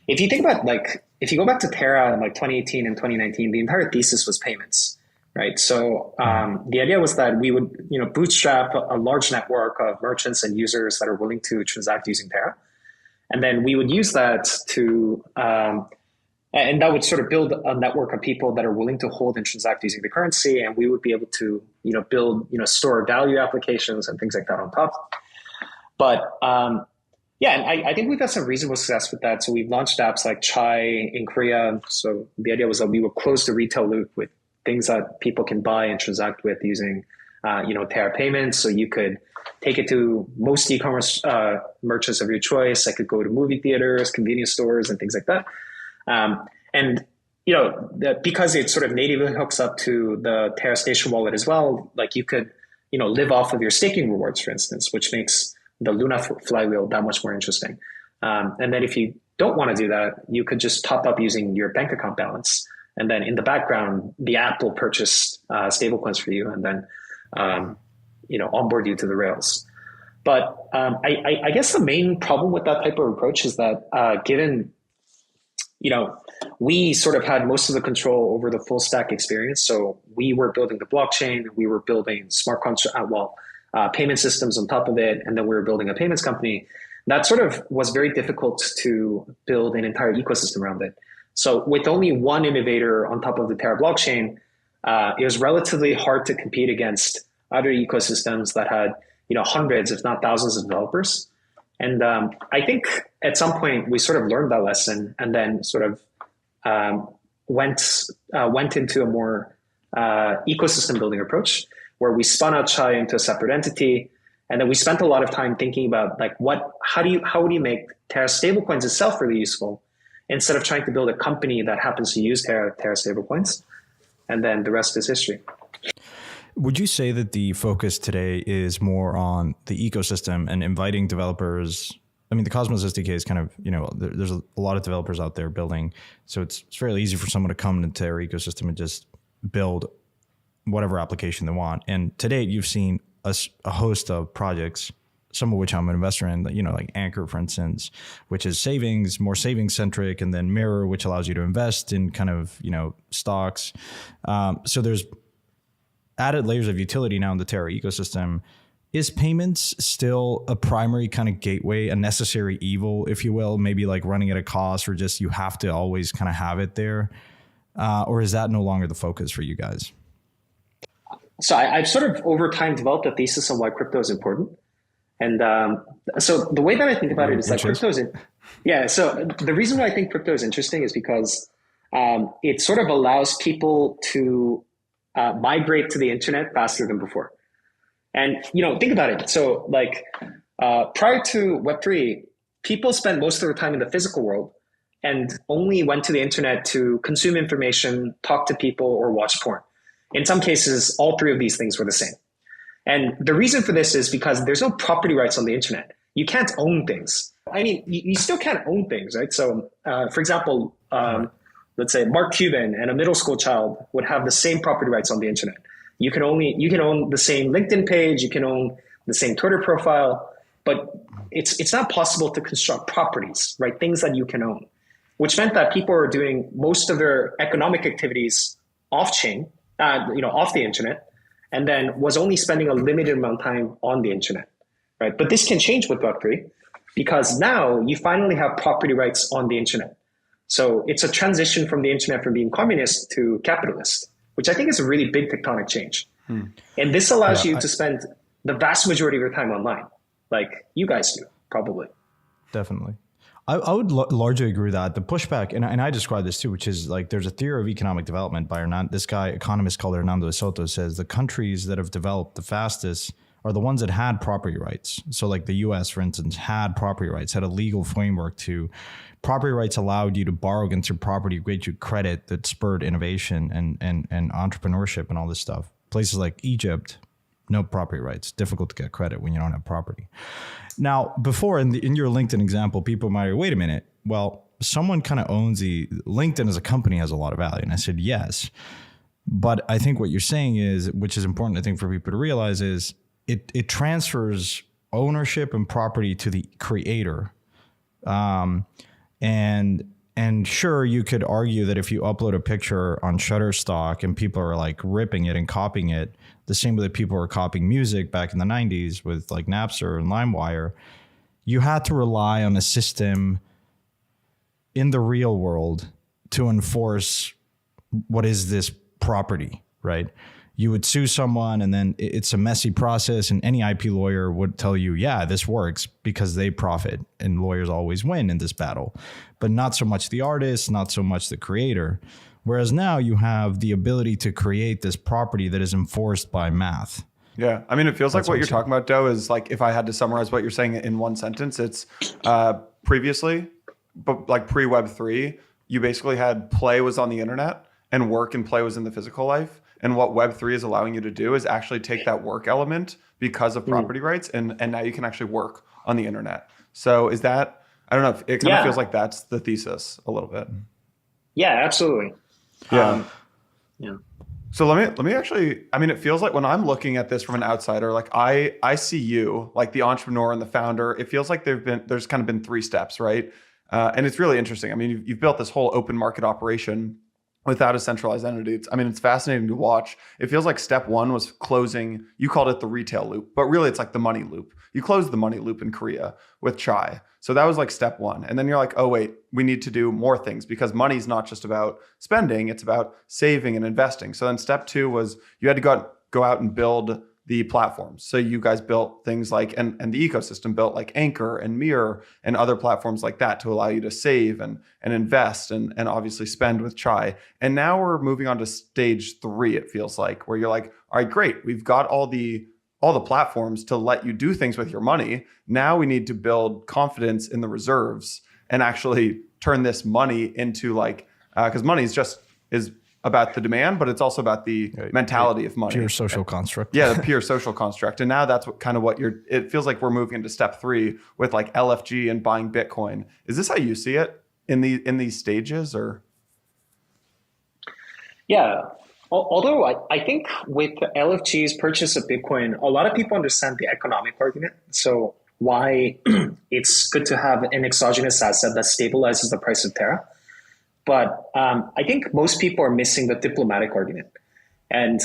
if you go back to Terra in like 2018 and 2019, the entire thesis was payments. right? So the idea was that we would, bootstrap a large network of merchants and users that are willing to transact using Terra. And then we would use that to, and that would sort of build a network of people that are willing to hold and transact using the currency. And we would be able to, build, store value applications and things like that on top. But yeah, and I think we've had some reasonable success with that. So we've launched apps like Chai in Korea. So the idea was that we would close the retail loop with things that people can buy and transact with using, Terra payments. So you could take it to most e-commerce merchants of your choice. I could go to movie theaters, convenience stores, and things like that. And because it sort of natively hooks up to the Terra Station wallet as well, like you could, live off of your staking rewards, for instance, which makes the Luna flywheel that much more interesting. And then if you don't want to do that, you could just top up using your bank account balance. And then in the background, the app will purchase stablecoins for you and then, onboard you to the rails. But I guess the main problem with that type of approach is that given, we sort of had most of the control over the full stack experience. So we were building the blockchain, we were building smart contract, payment systems on top of it, and then we were building a payments company. That sort of was very difficult to build an entire ecosystem around it. So with only one innovator on top of the Terra blockchain, it was relatively hard to compete against other ecosystems that had, hundreds, if not thousands of developers. And I think at some point we sort of learned that lesson and then sort of went into a more ecosystem building approach where we spun out Chai into a separate entity. And then we spent a lot of time thinking about like how would you make Terra stablecoins itself really useful instead of trying to build a company that happens to use Terra stablecoins. And then the rest is history. Would you say that the focus today is more on the ecosystem and inviting developers? I mean, the Cosmos SDK is kind of, there's a lot of developers out there building. So it's fairly easy for someone to come into their ecosystem and just build whatever application they want. And to date, you've seen a host of projects, some of which I'm an investor in, like Anchor, for instance, which is savings, more savings centric, and then Mirror, which allows you to invest in kind of, stocks. So there's added layers of utility now in the Terra ecosystem. Is payments still a primary kind of gateway, a necessary evil, if you will, maybe like running at a cost or just you have to always kind of have it there? Or is that no longer the focus for you guys? So I've sort of over time developed a thesis on why crypto is important. And so the way that I think about it is that crypto is, so the reason why I think crypto is interesting is because it sort of allows people to migrate to the internet faster than before. And, think about it. So like prior to Web3, people spent most of their time in the physical world and only went to the internet to consume information, talk to people, or watch porn. In some cases, all three of these things were the same. And the reason for this is because there's no property rights on the internet. You can't own things. I mean, you still can't own things, right? So, for example, let's say Mark Cuban and a middle school child would have the same property rights on the internet. You can own the same LinkedIn page, you can own the same Twitter profile, but it's not possible to construct properties, right? Things that you can own, which meant that people are doing most of their economic activities off-chain, off the internet, and then was only spending a limited amount of time on the internet, right? But this can change with Web3 because now you finally have property rights on the internet. So it's a transition from the internet from being communist to capitalist, which I think is a really big tectonic change. And this allows you to spend the vast majority of your time online, like you guys do, probably. Definitely. I would largely agree with that. The pushback, and I describe this too, which is like there's a theory of economic development by this guy, economist called Hernando de Soto, says the countries that have developed the fastest are the ones that had property rights. So like the US, for instance, had property rights, had a legal framework to property rights allowed you to borrow against your property, get you credit that spurred innovation and entrepreneurship and all this stuff. Places like Egypt, no property rights, difficult to get credit when you don't have property. Now, before in your LinkedIn example, people might wait a minute. Well, someone kind of owns LinkedIn as a company has a lot of value. And I said, yes. But I think what you're saying is, which is important, I think, for people to realize is it transfers ownership and property to the creator. And And sure, you could argue that if you upload a picture on Shutterstock and people are like ripping it and copying it, the same way that people were copying music back in the 90s with like Napster and LimeWire, you had to rely on a system in the real world to enforce what is this property, right? You would sue someone and then it's a messy process, and any IP lawyer would tell you, yeah, this works because they profit, and lawyers always win in this battle, but not so much the artist, not so much the creator. Whereas now you have the ability to create this property that is enforced by math. Yeah. I mean, it feels like what you're talking about, Doe, is like, if I had to summarize what you're saying in one sentence, it's previously, but like pre-Web3, you basically had play was on the internet and work and play was in the physical life. And what Web3 is allowing you to do is actually take that work element because of property rights, and now you can actually work on the internet. So is that, I don't know, it kind of feels like that's the thesis a little bit. Yeah, absolutely. Yeah. So let me actually, I mean, it feels like when I'm looking at this from an outsider, like I see you, like the entrepreneur and the founder, it feels like there's kind of been 3 steps, right? And it's really interesting. I mean, you've built this whole open market operation without a centralized entity. It's fascinating to watch. It feels like step 1 was closing, you called it the retail loop, but really it's like the money loop. You closed the money loop in Korea with Chai. So that was like step 1. And then you're like, oh wait, we need to do more things because money's not just about spending, it's about saving and investing. So then step 2 was you had to go out and build the platforms. So you guys built things like, and the ecosystem built like Anchor and Mirror and other platforms like that to allow you to save and invest and obviously spend with Chai. And now we're moving on to stage 3, it feels like, where you're like, all right, great. We've got all the platforms to let you do things with your money. Now we need to build confidence in the reserves and actually turn this money into like, because money is about the demand, but it's also about the mentality of money. Pure social construct. Yeah, the pure social construct. And now that's it feels like we're moving into step 3 with like LFG and buying Bitcoin. Is this how you see it in these stages, or? Yeah. Although I think with LFG's purchase of Bitcoin, a lot of people understand the economic argument. So why it's good to have an exogenous asset that stabilizes the price of Terra. But I think most people are missing the diplomatic argument. And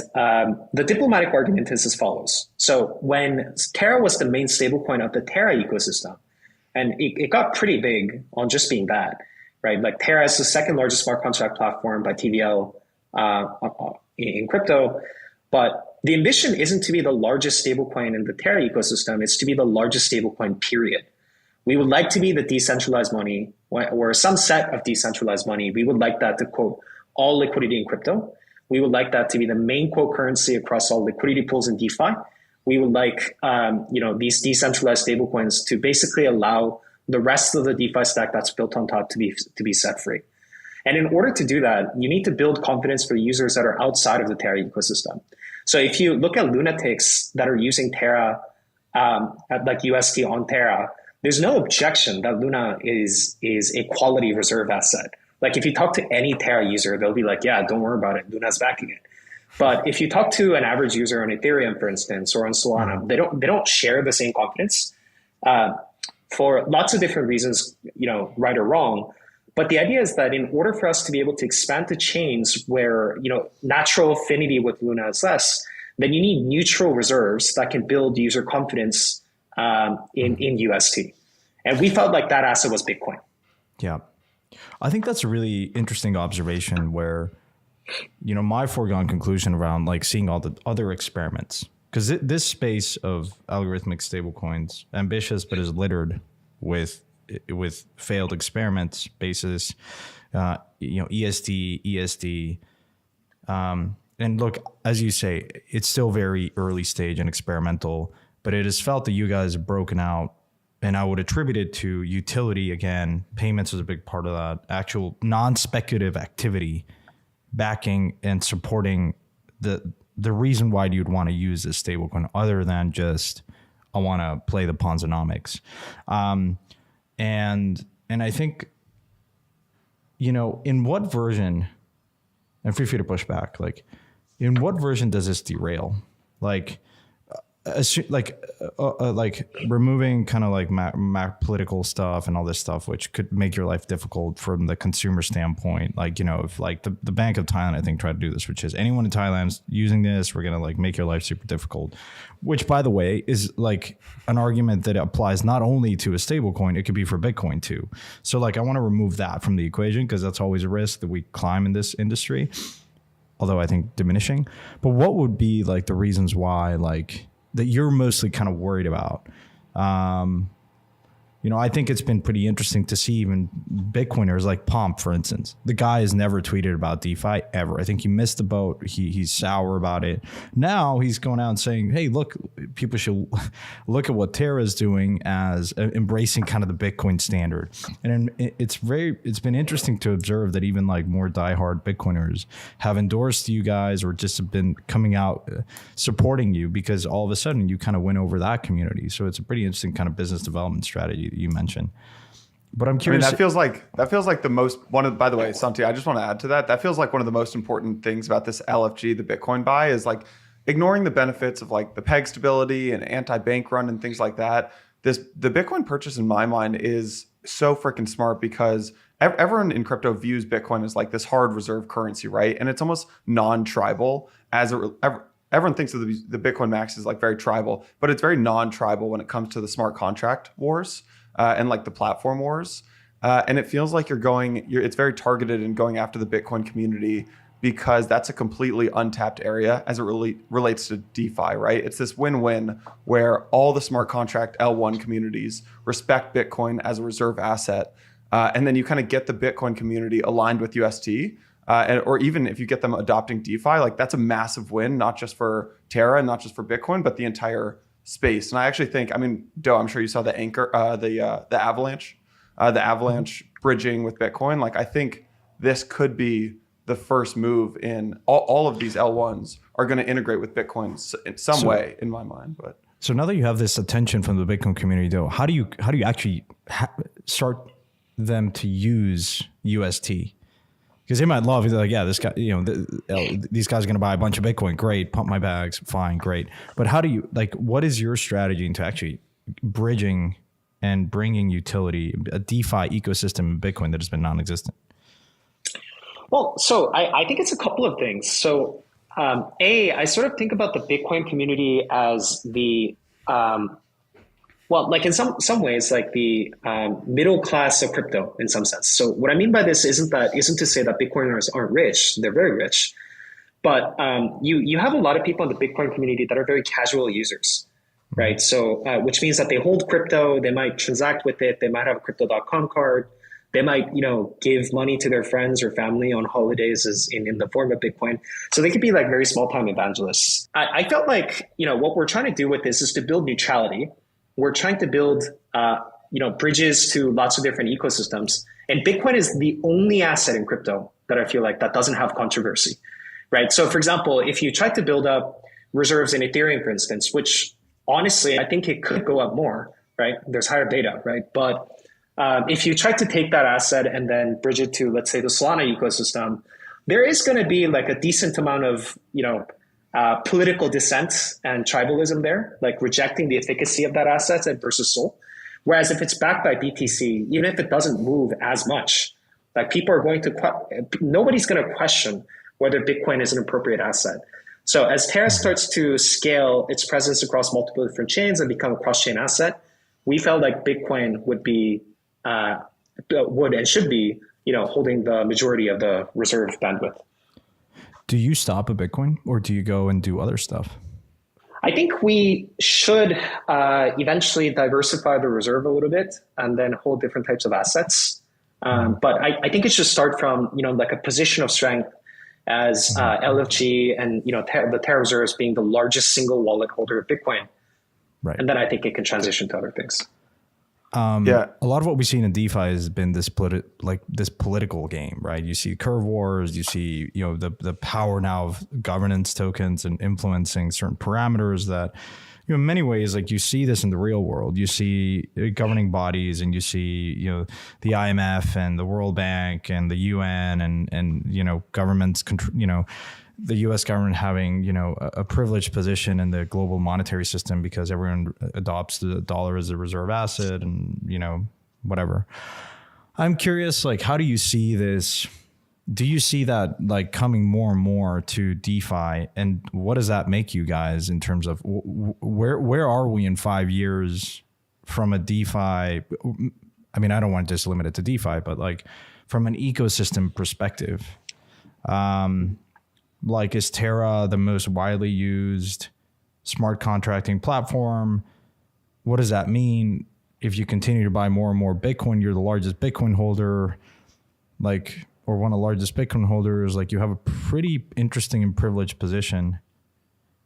the diplomatic argument is as follows. So when Terra was the main stablecoin of the Terra ecosystem, and it got pretty big on just being that, right? Like Terra is the second largest smart contract platform by TVL in crypto. But the ambition isn't to be the largest stablecoin in the Terra ecosystem. It's to be the largest stablecoin, period. We would like to be the decentralized money or some set of decentralized money. We would like that to quote all liquidity in crypto. We would like that to be the main quote currency across all liquidity pools in DeFi. We would like these decentralized stablecoins to basically allow the rest of the DeFi stack that's built on top to be set free. And in order to do that, you need to build confidence for users that are outside of the Terra ecosystem. So if you look at lunatics that are using Terra at like UST on Terra, there's no objection that Luna is a quality reserve asset. Like if you talk to any Terra user, they'll be like, yeah, don't worry about it. Luna's backing it. But if you talk to an average user on Ethereum, for instance, or on Solana, they don't share the same confidence for lots of different reasons, right or wrong. But the idea is that in order for us to be able to expand to chains where, natural affinity with Luna is less, then you need neutral reserves that can build user confidence in UST. And we felt like that asset was Bitcoin. Yeah. I think that's a really interesting observation where, my foregone conclusion around like seeing all the other experiments, because this space of algorithmic stablecoins, ambitious, but is littered with failed experiments, basis, EST, ESD. And look, as you say, it's still very early stage and experimental, but it is felt that you guys have broken out, and I would attribute it to utility again. Payments is a big part of that. Actual non-speculative activity, backing and supporting the reason why you'd want to use this stablecoin, other than just I want to play the Ponzonomics. And I think, in what version, and feel free to push back, like in what version does this derail? Like, like removing kind of like political stuff and all this stuff, which could make your life difficult from the consumer standpoint. Like, you know, if like the Bank of Thailand, I think, tried to do this, which is anyone in Thailand's using this, we're going to like make your life super difficult, which, by the way, is like an argument that applies not only to a stable coin, it could be for Bitcoin too. So like, I want to remove that from the equation because that's always a risk that we climb in this industry, although I think diminishing. But what would be like the reasons why, like, that you're mostly kind of worried about? You know, I think it's been pretty interesting to see even Bitcoiners like Pomp, for instance. The guy has never tweeted about DeFi ever. I think he missed the boat. He's sour about it. Now he's going out and saying, hey, look, people should look at what Terra is doing as embracing kind of the Bitcoin standard. And it's been interesting to observe that even like more diehard Bitcoiners have endorsed you guys or just have been coming out supporting you because all of a sudden you kind of win over that community. So it's a pretty interesting kind of business development strategy that you mentioned. But I'm curious. I mean, that feels like the most by the way, Santi, I just want to add to that. That feels like one of the most important things about this LFG, the Bitcoin buy, is like ignoring the benefits of like the peg stability and anti-bank run and things like that. The Bitcoin purchase in my mind is so freaking smart because everyone in crypto views Bitcoin as like this hard reserve currency, right? And it's almost non-tribal everyone thinks of the Bitcoin Max as like very tribal, but it's very non-tribal when it comes to the smart contract wars and like the platform wars. And it feels like it's very targeted in going after the Bitcoin community because that's a completely untapped area as it relates to DeFi, right? It's this win-win where all the smart contract L1 communities respect Bitcoin as a reserve asset. And then you kind of get the Bitcoin community aligned with UST. Or even if you get them adopting DeFi, like that's a massive win, not just for Terra and not just for Bitcoin, but the entire space. And I actually think, I mean, Doe, I'm sure you saw the Avalanche bridging with Bitcoin. Like I think this could be the first move in all of these L1s are going to integrate with Bitcoin in some way, in my mind. But so now that you have this attention from the Bitcoin community, Doe, how do you actually start them to use UST? Because they might love it. They're like, yeah, this guy, you know, these guys are going to buy a bunch of Bitcoin. Great. Pump my bags. Fine. Great. But how do you, like, what is your strategy into actually bridging and bringing utility, a DeFi ecosystem in Bitcoin that has been non-existent? Well, so I think it's a couple of things. So, I sort of think about the Bitcoin community as the, well, like in some ways, like the middle class of crypto in some sense. So what I mean by this isn't to say that Bitcoiners aren't rich. They're very rich. But you have a lot of people in the Bitcoin community that are very casual users, right? So which means that they hold crypto. They might transact with it. They might have a crypto.com card. They might, you know, give money to their friends or family on holidays in the form of Bitcoin. So they could be like very small time evangelists. I felt like, you know, what we're trying to do with this is to build neutrality. We're trying to build, bridges to lots of different ecosystems. And Bitcoin is the only asset in crypto that I feel like that doesn't have controversy, right? So for example, if you try to build up reserves in Ethereum, for instance, which honestly, I think it could go up more, right? There's higher beta, right? But if you try to take that asset and then bridge it to, let's say, the Solana ecosystem, there is going to be like a decent amount of, political dissent and tribalism there, like rejecting the efficacy of that asset versus Sol. Whereas if it's backed by BTC, even if it doesn't move as much, like people are nobody's going to question whether Bitcoin is an appropriate asset. So as Terra starts to scale its presence across multiple different chains and become a cross-chain asset, we felt like Bitcoin would and should be, holding the majority of the reserve bandwidth. Do you stop at Bitcoin or do you go and do other stuff? I think we should eventually diversify the reserve a little bit and then hold different types of assets. But I think it should start from, like a position of strength as LFG and, the Terra reserves being the largest single wallet holder of Bitcoin. Right. And then I think it can transition to other things. A lot of what we've seen in DeFi has been this political game, right? You see curve wars, you see, the power now of governance tokens and influencing certain parameters that, in many ways, like you see this in the real world. You see governing bodies and you see, the IMF and the World Bank and the UN and governments, the U.S. government having, a privileged position in the global monetary system because everyone adopts the dollar as a reserve asset and, whatever. I'm curious, like, how do you see this? Do you see that like coming more and more to DeFi? And what does that make you guys in terms of where are we in 5 years from a DeFi? I mean, I don't want to just limit it to DeFi, but like from an ecosystem perspective, like is Terra the most widely used smart contracting platform? What does that mean? If you continue to buy more and more Bitcoin, you're the largest Bitcoin holder, like, or one of the largest Bitcoin holders, like you have a pretty interesting and privileged position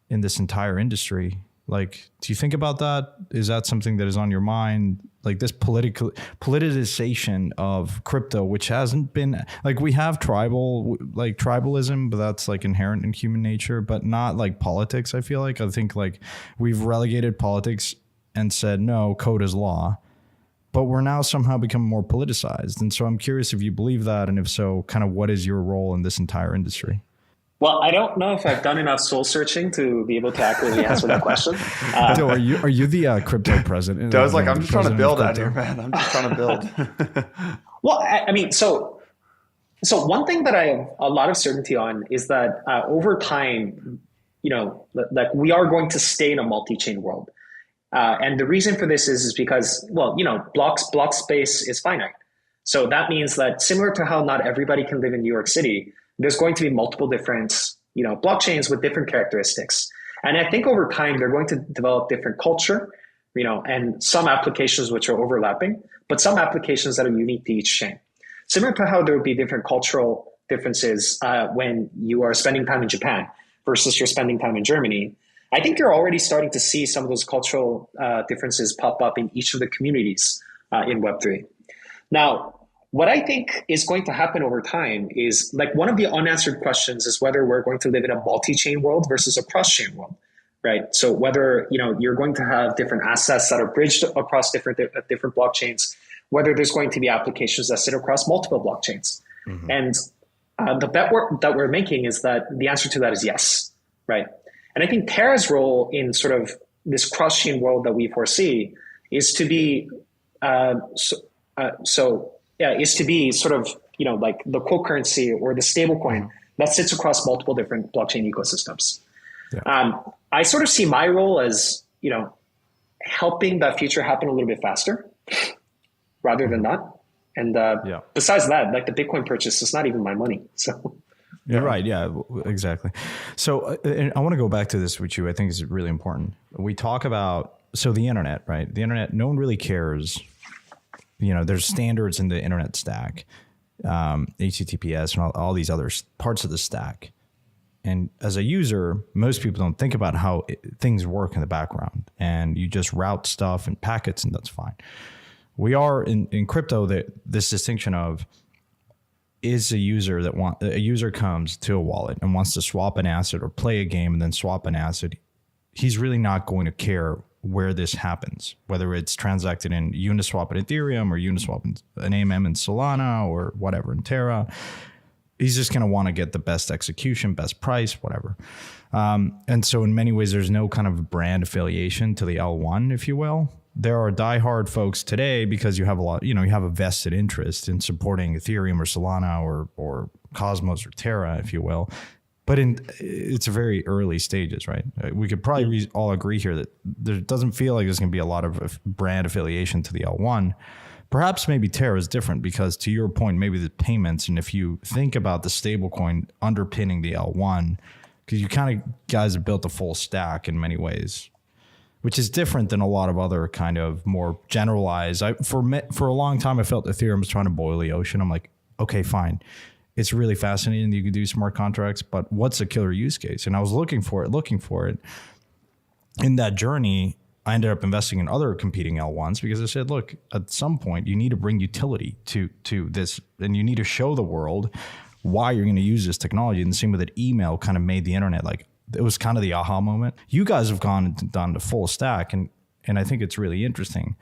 in this entire industry. Like, do you think about that? Is that something that is on your mind? Like this politicization of crypto, which hasn't been like, we have tribalism, but that's like inherent in human nature, but not like politics. I feel like, I think like we've relegated politics and said, no, code is law, but we're now somehow becoming more politicized. And so I'm curious if you believe that, and if so, kind of what is your role in this entire industry? Well, I don't know if I've done enough soul searching to be able to accurately answer that question. So are you the crypto president? I was like, I'm just trying to build out here, man. I'm just trying to build. Well, I mean, so one thing that I have a lot of certainty on is that over time, like we are going to stay in a multi-chain world. And the reason for this is because, well, block space is finite. So that means that similar to how not everybody can live in New York City, there's going to be multiple different, blockchains with different characteristics. And I think over time, they're going to develop different culture, and some applications which are overlapping, but some applications that are unique to each chain. Similar to how there would be different cultural differences when you are spending time in Japan versus you're spending time in Germany. I think you're already starting to see some of those cultural differences pop up in each of the communities in Web3. Now, what I think is going to happen over time is, like, one of the unanswered questions is whether we're going to live in a multi-chain world versus a cross-chain world, right? So whether, you're going to have different assets that are bridged across different blockchains, whether there's going to be applications that sit across multiple blockchains. Mm-hmm. And the bet that we're making is that the answer to that is yes, right? And I think Terra's role in sort of this cross-chain world that we foresee is to be is to be sort of, like the co-currency or the stablecoin that sits across multiple different blockchain ecosystems. Yeah. I sort of see my role as, helping that future happen a little bit faster rather than not. And besides that, like the Bitcoin purchase is not even my money. So you're right. Yeah, exactly. So I want to go back to this with you. I think is really important. We talk about, the internet, right? The internet, no one really cares. There's standards in the internet stack, HTTPS and all these other parts of the stack. And as a user, most people don't think about how things work in the background, and you just route stuff and packets, and that's fine. We are in crypto, this distinction of, is a user comes to a wallet and wants to swap an asset or play a game and then swap an asset, he's really not going to care where this happens, whether it's transacted in Uniswap in Ethereum or Uniswap in an AMM in Solana or whatever in Terra. He's just going to want to get the best execution, best price, whatever. And so in many ways, there's no kind of brand affiliation to the L1, if you will. There are diehard folks today because you have you have a vested interest in supporting Ethereum or Solana or Cosmos or Terra, if you will. But it's very early stages, right? We could probably all agree here that there doesn't feel like there's going to be a lot of brand affiliation to the L1. Perhaps maybe Terra is different because, to your point, maybe the payments, and if you think about the stablecoin underpinning the L1, because you kind of guys have built a full stack in many ways, which is different than a lot of other kind of more generalized. For a long time, I felt Ethereum was trying to boil the ocean. I'm like, okay, fine. It's really fascinating that you can do smart contracts, but what's a killer use case? And I was looking for it. In that journey, I ended up investing in other competing L1s because I said, look, at some point you need to bring utility to this, and you need to show the world why you're going to use this technology. And the same with that, email kind of made the internet, like, it was kind of the aha moment. You guys have gone and done the full stack, and I think it's really interesting.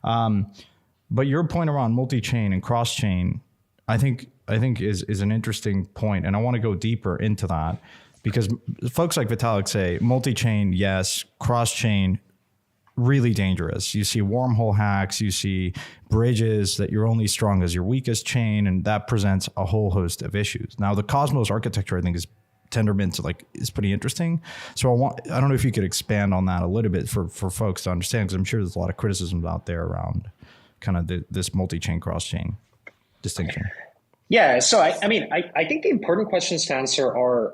But your point around multi-chain and cross-chain, I think is an interesting point, and I want to go deeper into that because folks like Vitalik say multi-chain, yes, cross-chain, really dangerous. You see wormhole hacks, you see bridges that you're only strong as your weakest chain, and that presents a whole host of issues. Now, the Cosmos architecture, I think, is Tendermint is pretty interesting. So I don't know if you could expand on that a little bit for folks to understand, because I'm sure there's a lot of criticisms out there around kind of this multi-chain, cross-chain distinction. Yeah, so I think the important questions to answer are,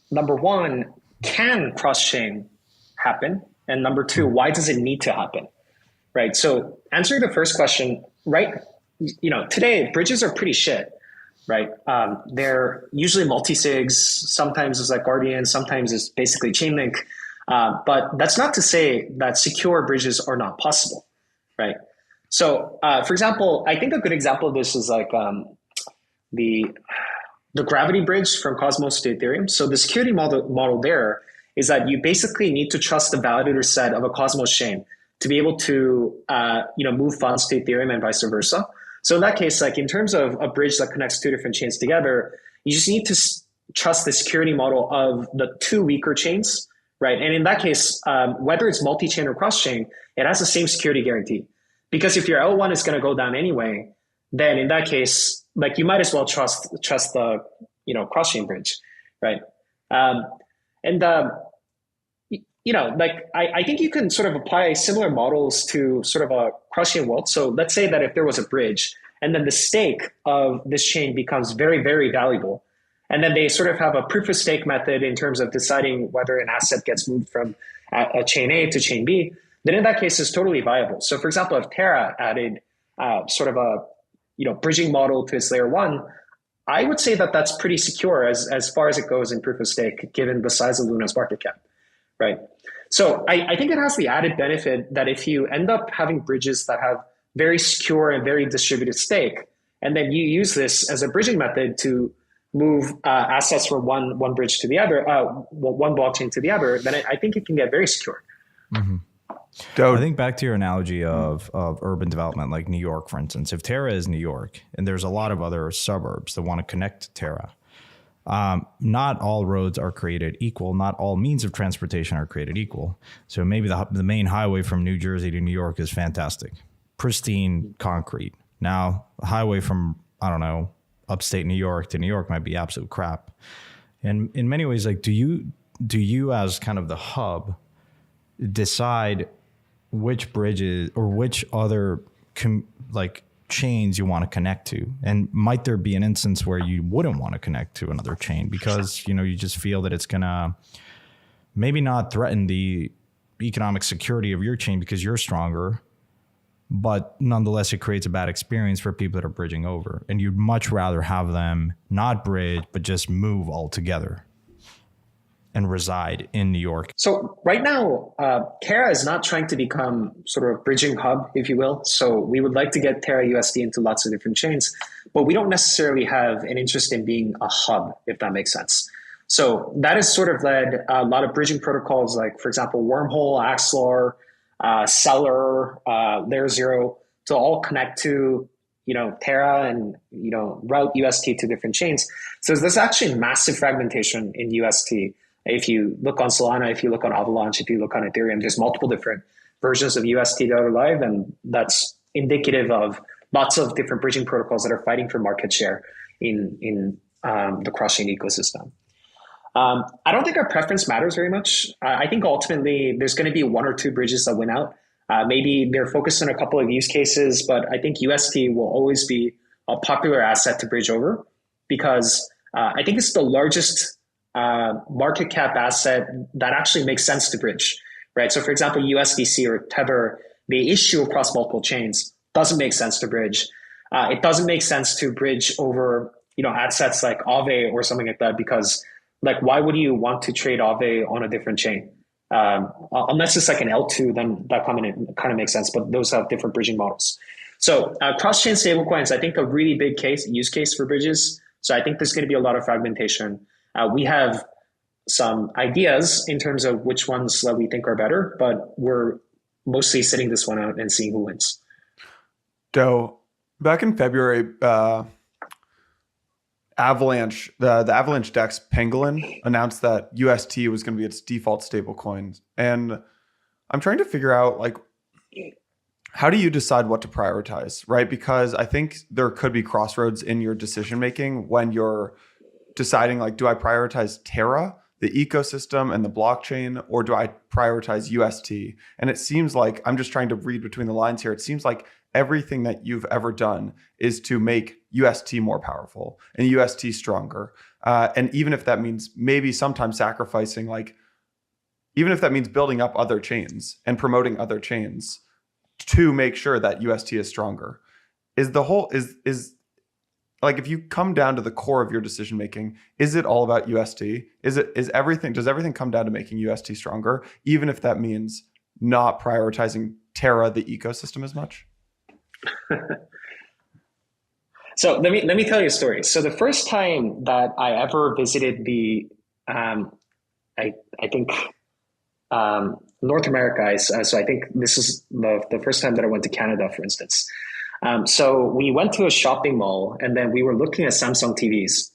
number one, can cross-chain happen? And number two, why does it need to happen? Right. So answering the first question, right? Today bridges are pretty shit, right? They're usually multi-sigs. Sometimes it's like Guardian. Sometimes it's basically Chainlink. But that's not to say that secure bridges are not possible, right? So, for example, I think a good example of this is like the Gravity bridge from Cosmos to Ethereum. So the security model there is that you basically need to trust the validator set of a Cosmos chain to be able to move funds to Ethereum and vice versa. So in that case, like in terms of a bridge that connects two different chains together, you just need to trust the security model of the two weaker chains, right? And in that case, whether it's multi-chain or cross-chain, it has the same security guarantee. Because if your L1 is going to go down anyway, then in that case, like you might as well trust the cross-chain bridge, right? I think you can sort of apply similar models to sort of a cross-chain world. So let's say that if there was a bridge and then the stake of this chain becomes very, very valuable, and then they sort of have a proof of stake method in terms of deciding whether an asset gets moved from a chain A to chain B, then in that case it's totally viable. So for example, if Terra added sort of a bridging model to its layer one, I would say that that's pretty secure as far as it goes in proof of stake, given the size of Luna's market cap, right? So I think it has the added benefit that if you end up having bridges that have very secure and very distributed stake, and then you use this as a bridging method to move assets from one bridge to the other, one blockchain to the other, then I think it can get very secure. Mm-hmm. I think back to your analogy of urban development, like New York, for instance. If Terra is New York, and there's a lot of other suburbs that want to connect to Terra, not all roads are created equal. Not all means of transportation are created equal. So maybe the main highway from New Jersey to New York is fantastic, pristine concrete. Now, the highway from, I don't know, upstate New York to New York might be absolute crap. And in many ways, like, do you as kind of the hub decide which bridges or which other chains you want to connect to? And might there be an instance where you wouldn't want to connect to another chain because, you just feel that it's going to maybe not threaten the economic security of your chain because you're stronger, but nonetheless, it creates a bad experience for people that are bridging over. And you'd much rather have them not bridge, but just move altogether and reside in New York. So right now, Terra is not trying to become sort of a bridging hub, if you will. So we would like to get Terra USD into lots of different chains, but we don't necessarily have an interest in being a hub, if that makes sense. So that has sort of led a lot of bridging protocols, like, for example, Wormhole, Axelar, Seller, Layer Zero, to all connect to Terra and route UST to different chains. So there's actually massive fragmentation in UST. If you look on Solana, if you look on Avalanche, if you look on Ethereum, there's multiple different versions of UST that are live, and that's indicative of lots of different bridging protocols that are fighting for market share in the cross-chain ecosystem. I don't think our preference matters very much. I think ultimately there's going to be one or two bridges that win out. Maybe they're focused on a couple of use cases, but I think UST will always be a popular asset to bridge over because I think it's the largest market cap asset that actually makes sense to bridge, right? So for example, USDC or Tether, they issue across multiple chains, doesn't make sense to bridge. It doesn't make sense to bridge over, assets like Aave or something like that, because like, why would you want to trade Aave on a different chain? Unless it's like an L2, then that kind of makes sense, but those have different bridging models. So cross-chain stablecoins, I think a really big use case for bridges. So I think there's going to be a lot of fragmentation. We have some ideas in terms of which ones that we think are better, but we're mostly sitting this one out and seeing who wins. Back in February, Avalanche, the Avalanche DEX Pangolin announced that UST was going to be its default stablecoin. And I'm trying to figure out, like, how do you decide what to prioritize, right? Because I think there could be crossroads in your decision making when you're deciding, like, do I prioritize Terra, the ecosystem and the blockchain, or do I prioritize UST? And it seems like, I'm just trying to read between the lines here, it seems like everything that you've ever done is to make UST more powerful and UST stronger. And even if that means maybe sometimes sacrificing, like, even if that means building up other chains and promoting other chains to make sure that UST is stronger, is the whole, is like, if you come down to the core of your decision making, is it all about UST? Does everything come down to making UST stronger, even if that means not prioritizing Terra, the ecosystem, as much? So let me tell you a story. So the first time that I ever visited the I think North America, so I think this is the first time that I went to Canada, for instance. So we went to a shopping mall, and then we were looking at Samsung TVs,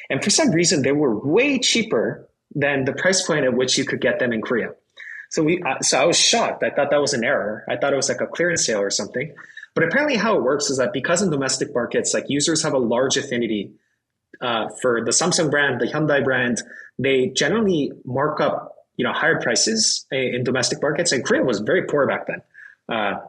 and for some reason they were way cheaper than the price point at which you could get them in Korea. So I was shocked. I thought that was an error. I thought it was like a clearance sale or something. But apparently how it works is that because in domestic markets, like, users have a large affinity for the Samsung brand, the Hyundai brand, they generally mark up, higher prices in domestic markets. And Korea was very poor back then.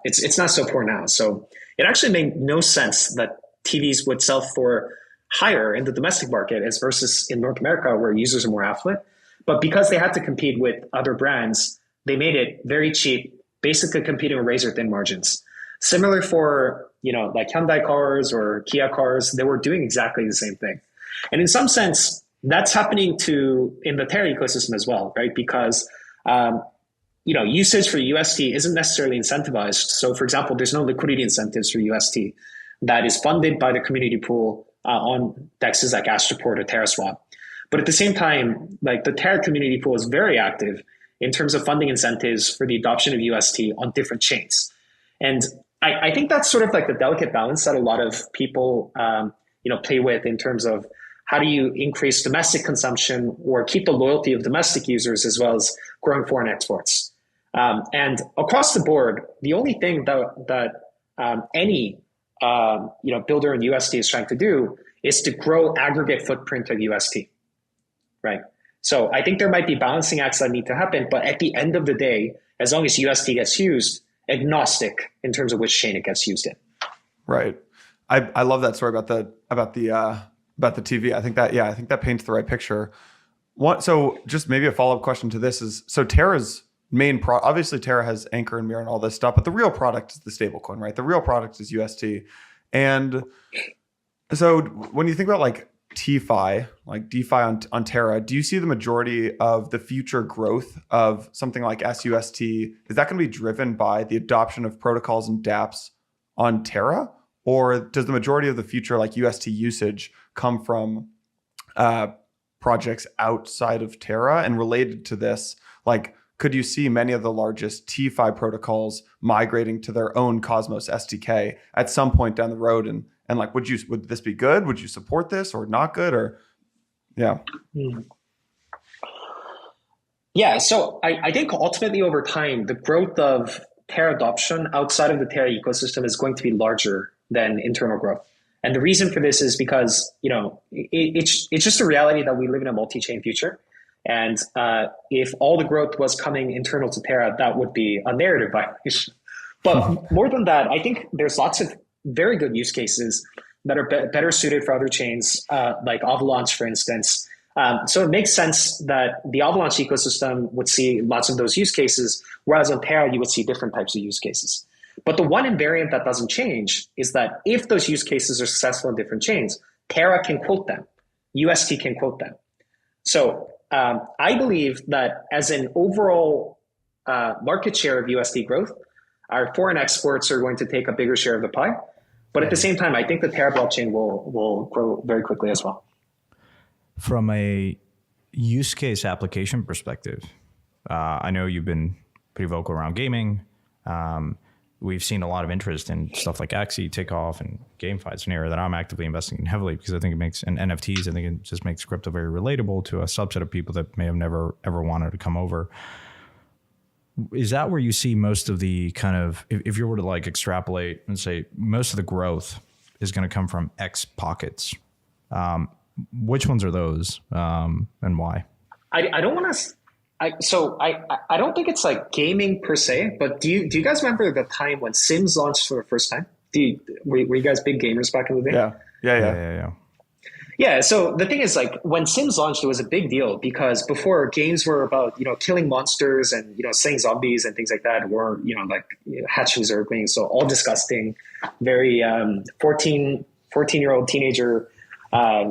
It's not so poor now. So it actually made no sense that TVs would sell for higher in the domestic market as versus in North America, where users are more affluent. But because they had to compete with other brands, they made it very cheap, basically competing with razor thin margins. Similar for, like Hyundai cars or Kia cars, they were doing exactly the same thing. And in some sense, that's happening in the Terra ecosystem as well, right? Because, usage for UST isn't necessarily incentivized. So for example, there's no liquidity incentives for UST that is funded by the community pool on dexes like Astroport or TerraSwap. But at the same time, like, the Terra community pool is very active in terms of funding incentives for the adoption of UST on different chains. And I think that's sort of like the delicate balance that a lot of people, play with in terms of how do you increase domestic consumption or keep the loyalty of domestic users as well as growing foreign exports. And across the board, the only thing that any builder in UST is trying to do is to grow aggregate footprint of UST, right? So I think there might be balancing acts that need to happen, but at the end of the day, as long as UST gets used, agnostic in terms of which chain it gets used in. Right. I love that story about the TV. I think that paints the right picture. So just maybe a follow-up question to this is, so Terra's main obviously Terra has Anchor and Mirror and all this stuff, but the real product is the stablecoin, right? The real product is UST. And so when you think about, like, TeFi, like DeFi on Terra, do you see the majority of the future growth of something like SUST, is that going to be driven by the adoption of protocols and dApps on Terra? Or does the majority of the future, like, UST usage come from projects outside of Terra? And related to this, like, could you see many of the largest TeFi protocols migrating to their own Cosmos SDK at some point down the road? And like, would this be good? Would you support this or not good? Or, yeah. Yeah. So I think ultimately over time, the growth of Terra adoption outside of the Terra ecosystem is going to be larger than internal growth. And the reason for this is because, it's just a reality that we live in a multi-chain future. And if all the growth was coming internal to Terra, that would be a narrative violation. But more than that, I think there's lots of very good use cases that are better suited for other chains, like Avalanche, for instance. So it makes sense that the Avalanche ecosystem would see lots of those use cases, whereas on Terra, you would see different types of use cases. But the one invariant that doesn't change is that if those use cases are successful in different chains, Terra can quote them, UST can quote them. So I believe that as an overall market share of USD growth, our foreign exports are going to take a bigger share of the pie. But at the same time, I think the Terra blockchain will grow very quickly as well. From a use case application perspective, I know you've been pretty vocal around gaming. we've seen a lot of interest in stuff like Axie take off, and GameFi is an area that I'm actively investing in heavily because I think it makes, and NFTs, I think it just makes crypto very relatable to a subset of people that may have never ever wanted to come over. Is that where you see most of the kind of, if you were to like extrapolate and say most of the growth is going to come from X pockets, which ones are those and why? I don't want to. I don't think it's like gaming per se, but do you guys remember the time when Sims launched for the first time? Were you guys big gamers back in the day? Yeah. Yeah, so the thing is, like, when Sims launched, it was a big deal because before, games were about, killing monsters and, slaying zombies and things like that, or, hatching zerglings, so all disgusting, very 14-year-old teenager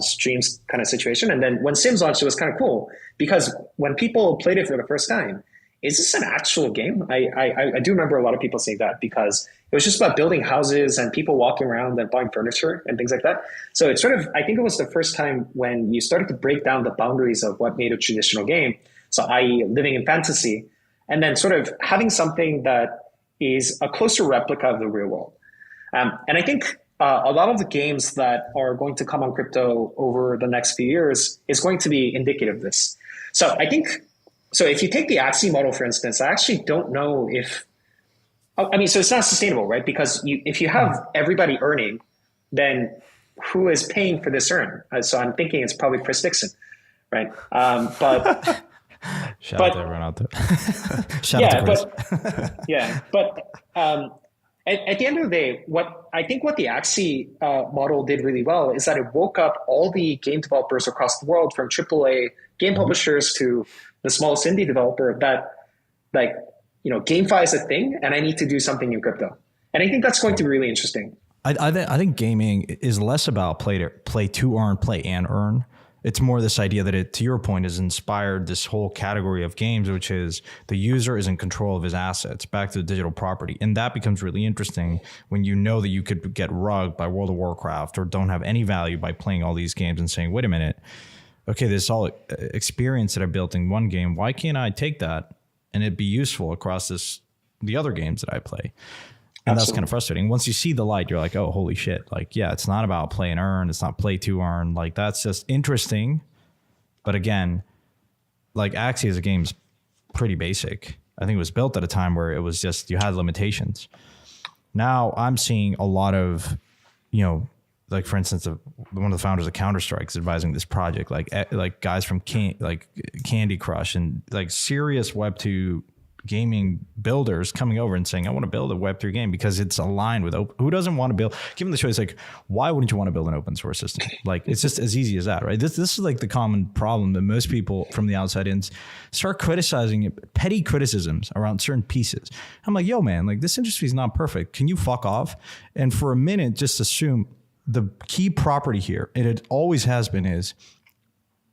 streams kind of situation. And then when Sims launched, it was kind of cool because when people played it for the first time, is this an actual game? I do remember a lot of people saying that because it was just about building houses and people walking around and buying furniture and things like that. So it's sort of, I think it was the first time when you started to break down the boundaries of what made a traditional game. So i.e. living in fantasy, and then sort of having something that is a closer replica of the real world. And I think a lot of the games that are going to come on crypto over the next few years is going to be indicative of this. So I think, so if you take the Axie model, for instance, I actually don't know if, so it's not sustainable, right? Because if you have everybody earning, then who is paying for this earn? So I'm thinking it's probably Chris Dixon, right? But shout out to everyone out there. Shout out to Chris. But at the end of the day, what the Axie model did really well is that it woke up all the game developers across the world, from AAA game publishers to the smallest indie developer, that like, GameFi is a thing and I need to do something in crypto. And I think that's going to be really interesting. I think gaming is less about play to earn, play and earn. It's more this idea that it, to your point, has inspired this whole category of games, which is the user is in control of his assets, back to the digital property. And that becomes really interesting when you know that you could get rugged by World of Warcraft or don't have any value by playing all these games and saying, wait a minute, okay, this all experience that I built in one game, why can't I take that and it'd be useful across the other games that I play? And Absolutely. That's kind of frustrating. Once you see the light, you're like, oh, holy shit. Like, yeah, it's not about play and earn. It's not play to earn. Like, that's just interesting. But again, like Axie as a game's pretty basic. I think it was built at a time where it was just, you had limitations. Now I'm seeing a lot of, like for instance, one of the founders of Counter-Strike is advising this project, like guys from Candy Crush and like serious Web2 gaming builders coming over and saying, I want to build a Web3 game because it's aligned with who doesn't want to build, given the choice, like, why wouldn't you want to build an open source system? Like, it's just as easy as that, right? This is like the common problem that most people from the outside in start criticizing it, petty criticisms around certain pieces. I'm like, yo, man, like this industry is not perfect. Can you fuck off? And for a minute, just assume the key property here, and it always has been, is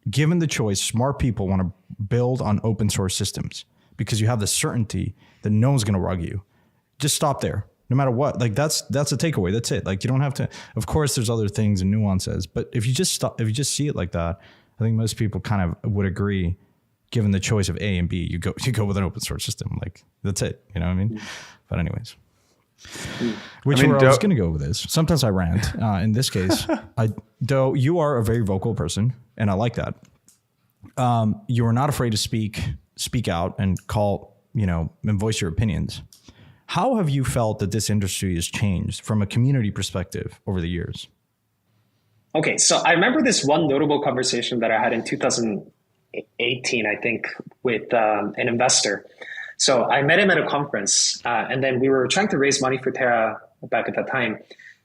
given the choice, smart people want to build on open source systems, because you have the certainty that no one's going to rug you. Just stop there, no matter what. Like that's a takeaway. That's it. Like you don't have to, of course there's other things and nuances, but if you just see it like that, I think most people kind of would agree, given the choice of A and B, you go with an open source system. Like that's it. You know what I mean? But anyways, I was going to go with this. Sometimes I rant. In this case, Doe, you are a very vocal person and I like that. You are not afraid to speak out and call, and voice your opinions. How have you felt that this industry has changed from a community perspective over the years? Okay, so I remember this one notable conversation that I had in 2018, I think, with an investor. So I met him at a conference, and then we were trying to raise money for Terra back at that time.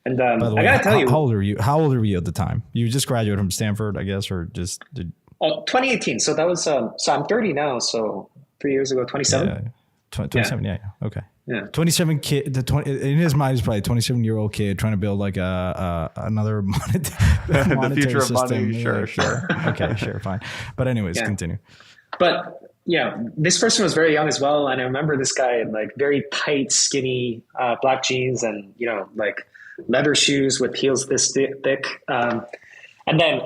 And By the way, I gotta tell you, how old were you? How old were you at the time? You just graduated from Stanford, I guess, or just did? 2018. So that was, so I'm 30 now. So 3 years ago, 27. Yeah. 27. Yeah. Okay. Yeah. 27 kid. In his mind, he's probably a 27-year-old kid trying to build like another monetary the future system. of money. Sure. Okay. Sure. Fine. But anyways, continue. But yeah, this person was very young as well. And I remember this guy in like very tight, skinny, black jeans and, like leather shoes with heels this thick. And then,